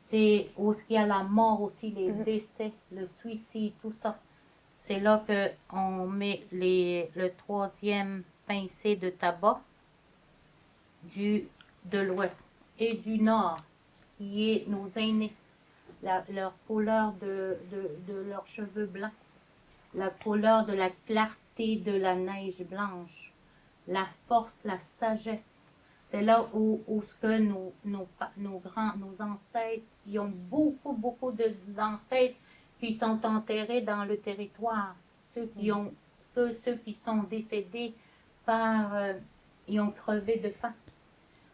C'est où il y a la mort aussi, les décès, le suicide, tout ça. C'est là qu'on met le troisième pincée de tabac de l'Ouest et du Nord, qui est nos aînés. Leur couleur de leurs cheveux blancs, la couleur de la clarté de la neige blanche, la force, la sagesse. C'est là où ce que nos ancêtres, qui ont beaucoup d'ancêtres qui sont enterrés dans le territoire, ceux qui sont décédés ils ont crevé de faim.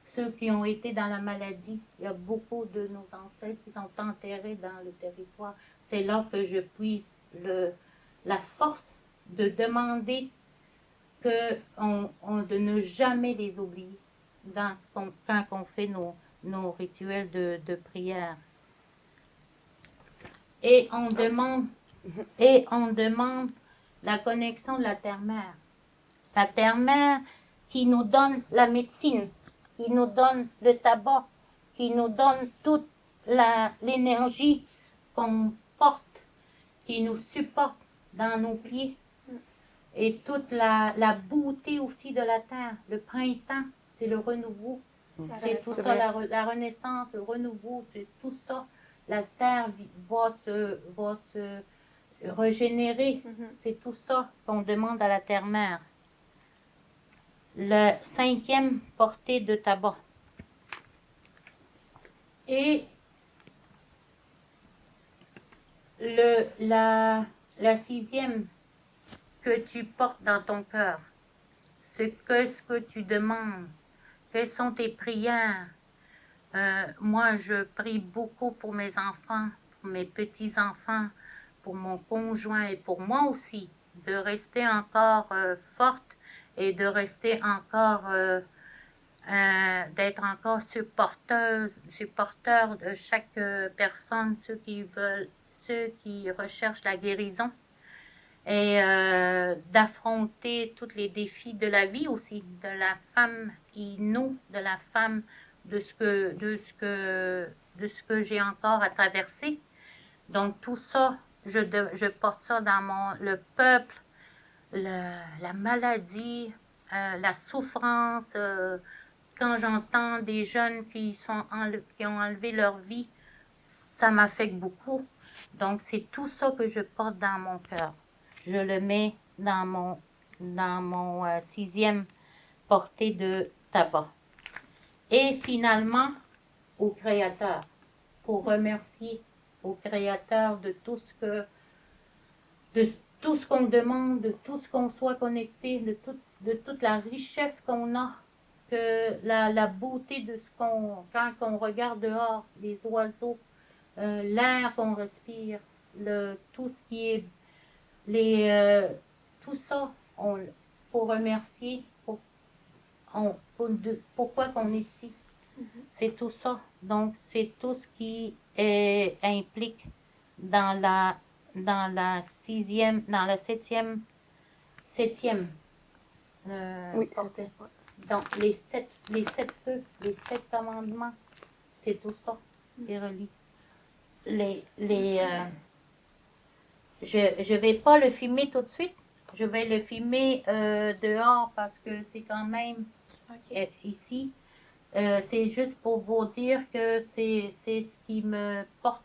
Ceux qui ont été dans la maladie, il y a beaucoup de nos ancêtres qui sont enterrés dans le territoire. C'est là que je puise la force de demander de ne jamais les oublier quand on fait nos rituels de prière. Et on demande la connexion de la terre-mère. La terre-mère qui nous donne la médecine, qui nous donne le tabac, qui nous donne toute l'énergie qu'on porte, qui nous supporte dans nos pieds. Et toute la beauté aussi de la terre. Le printemps, c'est le renouveau. C'est tout ça, la renaissance, le renouveau, c'est tout ça. La terre va se régénérer. C'est tout ça qu'on demande à la terre-mère. Le 5e portée de tabac. Et la 6e que tu portes dans ton cœur. Ce que tu demandes. Quelles sont tes prières? Moi, je prie beaucoup pour mes enfants, pour mes petits-enfants, pour mon conjoint et pour moi aussi, de rester encore forte et de rester encore, d'être encore supporteur de chaque personne, ceux qui recherchent la guérison et d'affronter tous les défis de la vie aussi, de la femme qui nous, de la femme de ce que j'ai encore à traverser. Donc tout ça, je porte ça dans le peuple, la maladie, la souffrance. Quand j'entends des jeunes qui ont enlevé leur vie, ça m'affecte beaucoup. Donc c'est tout ça que je porte dans mon cœur. Je le mets dans mon 6e portée de tabac. Et finalement, au Créateur, pour remercier au Créateur de tout ce qu'on demande, de tout ce qu'on soit connecté, de toute la richesse qu'on a, que la beauté de quand on regarde dehors, les oiseaux, l'air qu'on respire, tout ce qui est tout ça, pour remercier, pourquoi qu'on est ici. C'est tout ça. Donc, c'est tout ce qui implique dans la 6e, dans la 7e. Oui, Donc, les 7 feux, les 7 commandements, c'est tout ça qui relie. Je vais pas le filmer tout de suite. Je vais le filmer dehors parce que c'est quand même ici. C'est juste pour vous dire que c'est ce qui me porte,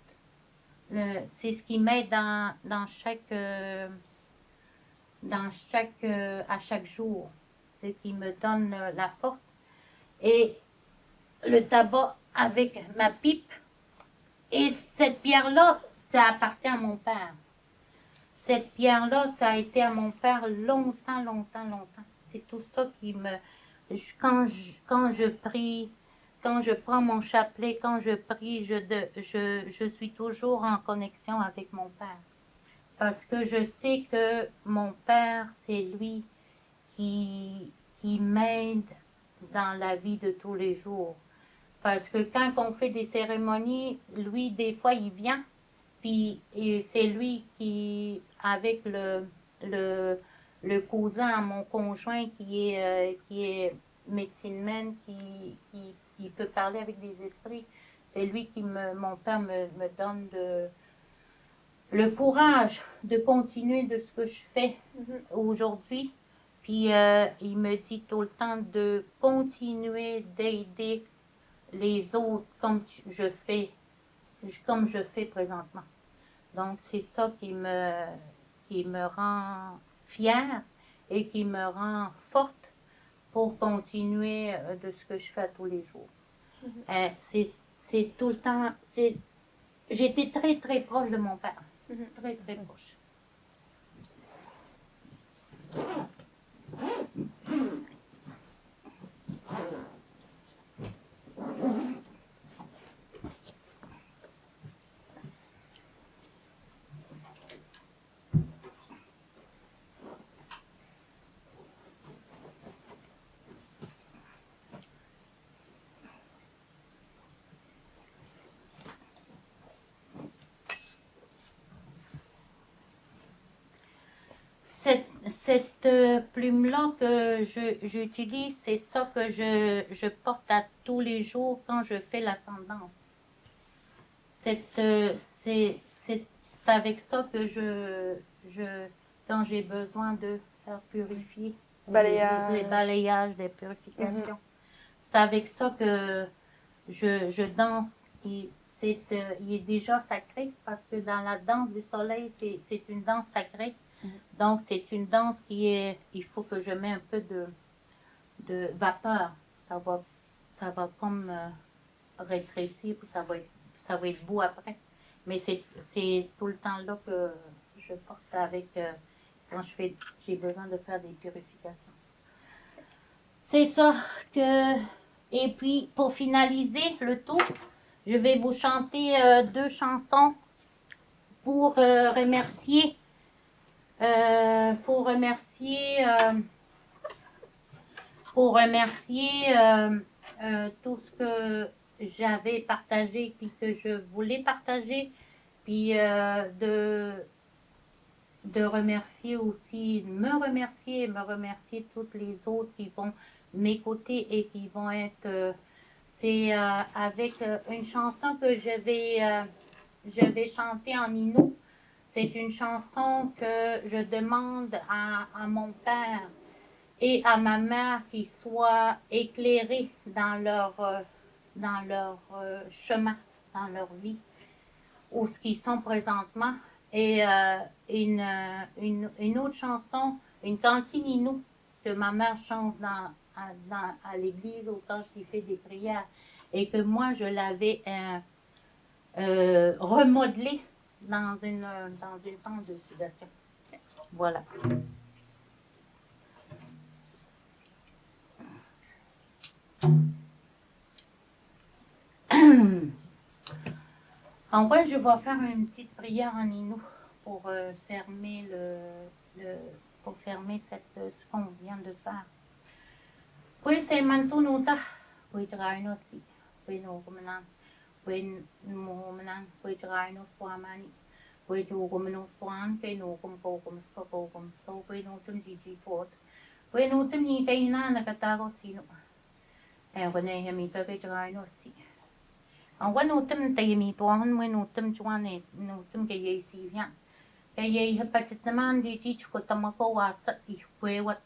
c'est ce qui m'aide à chaque jour. C'est ce qui me donne la force. Et le tabac avec ma pipe. Et cette pierre-là, ça appartient à mon père. Cette pierre-là, ça a été à mon père longtemps. C'est tout ça qui me... Quand je prie, quand je prends mon chapelet, quand je prie, je suis toujours en connexion avec mon père. Parce que je sais que mon père, c'est lui qui m'aide dans la vie de tous les jours. Parce que quand on fait des cérémonies, lui, des fois, il vient. Puis c'est lui qui, avec le cousin à mon conjoint qui est médecine man, qui peut parler avec des esprits, c'est lui mon père me donne le courage de continuer de ce que je fais aujourd'hui. Puis il me dit tout le temps de continuer d'aider les autres comme je fais présentement. Donc, c'est ça qui me rend fière et qui me rend forte pour continuer de ce que je fais tous les jours. C'est tout le temps... J'étais très, très proche de mon père. Très, très proche. Cette plume-là que j'utilise, c'est ça que je porte à tous les jours quand je fais l'ascendance. C'est avec ça que quand j'ai besoin de faire purifier, les balayages, des purifications. c'est avec ça que je danse. Il est déjà sacré parce que dans la danse du soleil, c'est une danse sacrée. Donc, c'est une danse il faut que je mette un peu de vapeur. Ça va comme rétrécir, puis ça va être beau après. Mais c'est tout le temps là que je porte avec, quand j'ai besoin de faire des purifications. C'est ça que... Et puis, pour finaliser le tout, je vais vous chanter 2 chansons pour remercier tout ce que j'avais partagé puis que je voulais partager, puis de remercier aussi, me remercier toutes les autres qui vont m'écouter et qui vont être... c'est avec une chanson que je vais chanter en Innu. C'est une chanson que je demande à mon père et à ma mère qu'ils soient éclairés dans leur chemin, dans leur vie, où ce qu'ils sont présentement. Et une autre chanson, une cantine Innu que ma mère chante à l'église au temps qu'il fait des prières et que moi je l'avais remodelée dans une tente de sudation. Voilà. En vrai, je vais faire une petite prière en Innu pour fermer ce qu'on vient de faire. Puis c'est mantunuta, puis traino si, puis no kumanan, puis mumanan, puis traino swamani, puis kumano swan, puis no kumsto, puis no tumjiji pot, puis no tumni kaina nakatago sino. Wane hamita puis traino si. Ang wanutem tayemi tuan wanutem chuane nutem kayay siyan. Kayay hapatit naman di chukotamako wasat ihwewat.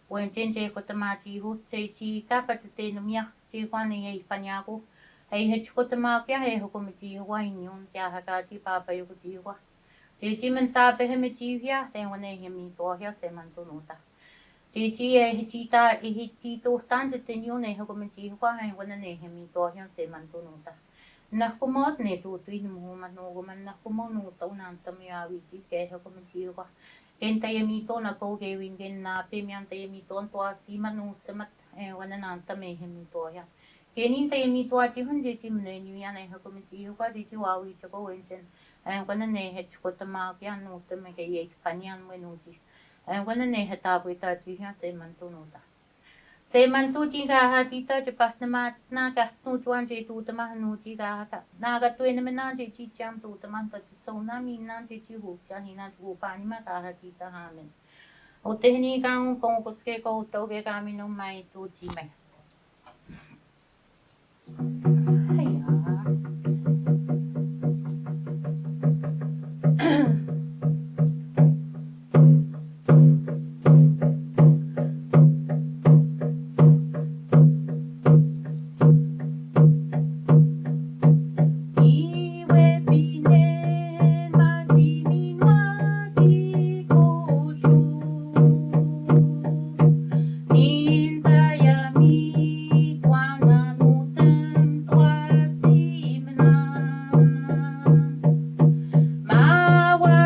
Wen jenje kotamaji hu tseji kapatite numya jiwane yay panyago. Ay hechkotamakya ay hukumiji wainyon kya hakaji papa yujiwa. Jeji mentabe hemejivya te wane hemi tohya se mantunuta. Jeji ay hijita ihijito tanje tenyo ne hukumiji wa ay wane hemi tohya se mantunuta. Nakumot ne tutuin mo manuguman nakumot no tao nang tamiyawi ji kaya ko majiwa. Kentayamito na ko gawin gen na pimyantayamito ang tuwa si manusamat wana nang tamihimito ya. Kenintayamito aji hunje ji mnenyu yan ay ko majiwa ji wawi chako wenchen. Wana ne hechko tamakyan no tamikay panyan wenuji. Wana ne hetabuita ji yan se mantunuta. Se mantuji gaha jita jepat nama naga nujuan je tu tamah nuji gaha naga tu ene mena je ji jam tu tamah ta sona mina je ji husya hina ju pani ma gaha jita hamen. O tehni kang kong kuske ko toge kami no mai tu ji mai. Mawa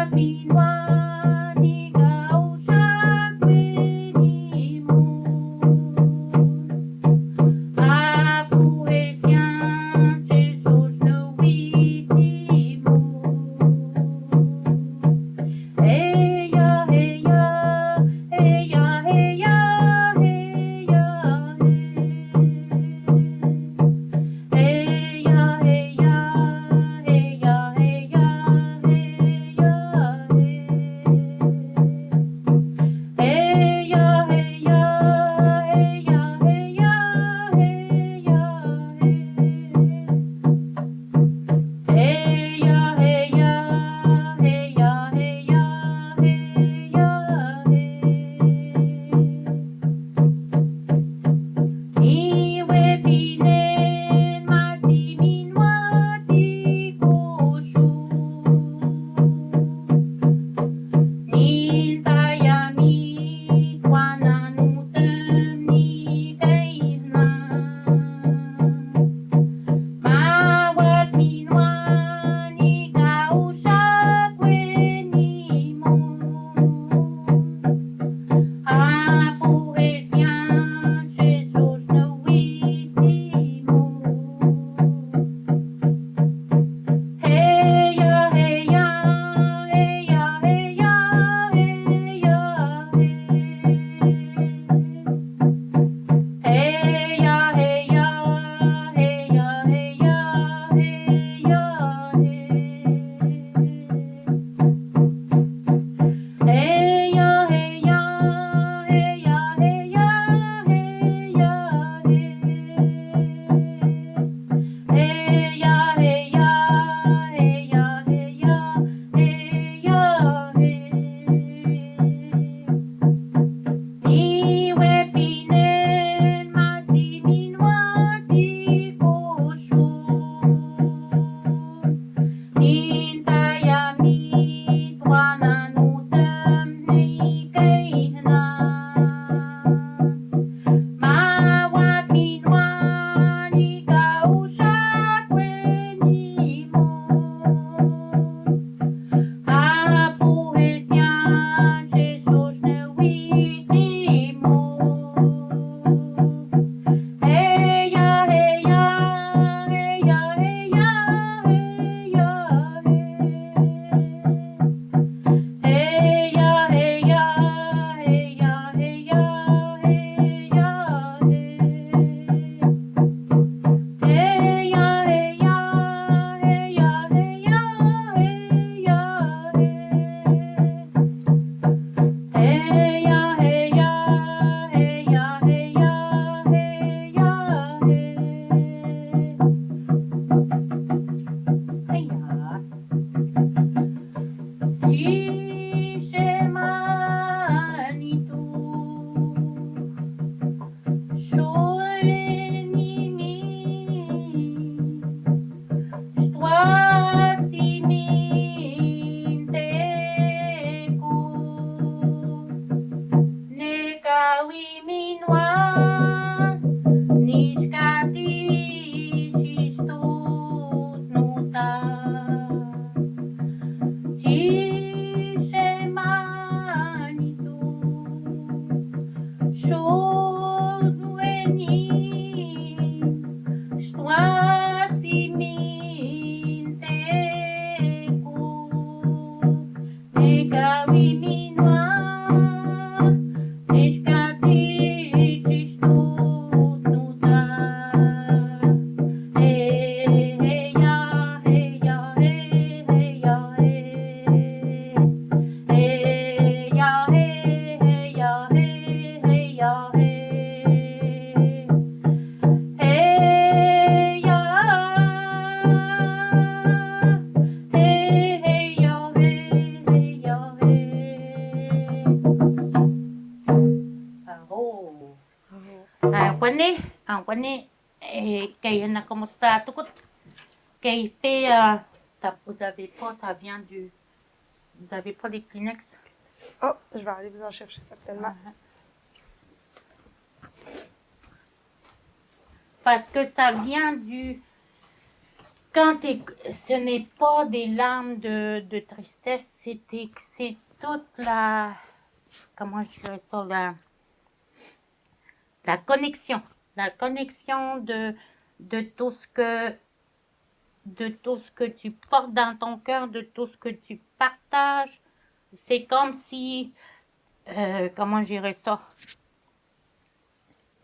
Vous avez pas, ça vient du... Vous avez pas des Kleenex? Oh, je vais aller vous en chercher certainement. Parce que ça vient du... ce n'est pas des larmes de tristesse, c'est toute la... Comment je dirais ça? La connexion. La connexion de tout ce que... de tout ce que tu portes dans ton cœur, de tout ce que tu partages. C'est comme si... comment je dirais ça?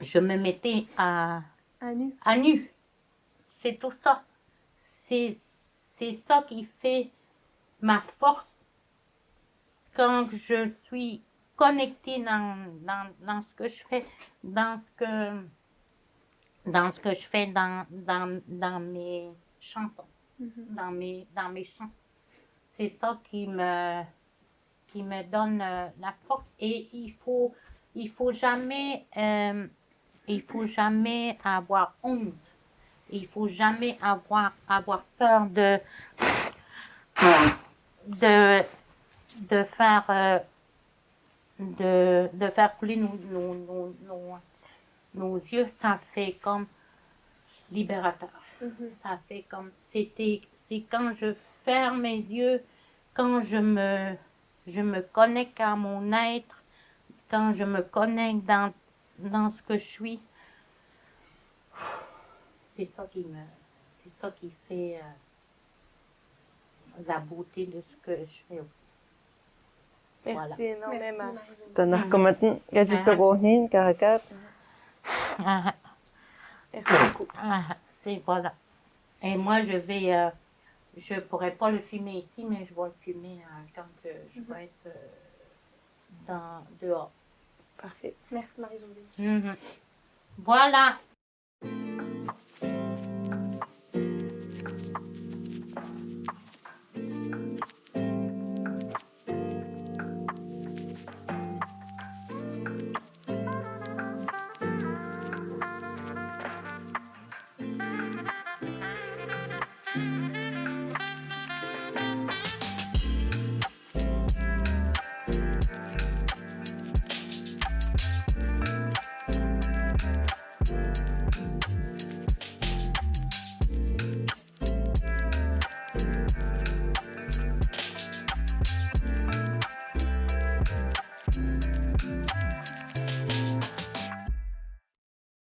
Je me mettais à nu. À nu. C'est tout ça. C'est ça qui fait ma force quand je suis connectée dans ce que je fais, dans ce que je fais dans mes chansons, dans mes chants. C'est ça qui me donne la force et il faut jamais avoir honte. Il faut jamais avoir peur de faire de faire couler nos yeux. Ça fait comme libérateur. Ça fait comme c'est quand je ferme mes yeux, quand je me connecte à mon être, quand je me connecte dans ce que je suis. C'est ça qui fait la beauté de ce que je fais aussi. Merci énormément. Tanahkamatan, Gajitogohin, Karakat. Merci beaucoup. C'est voilà. Et moi, je pourrais pas le filmer ici, mais je vais le filmer quand je vais être dehors. Parfait. Merci Marie-Josée. Voilà.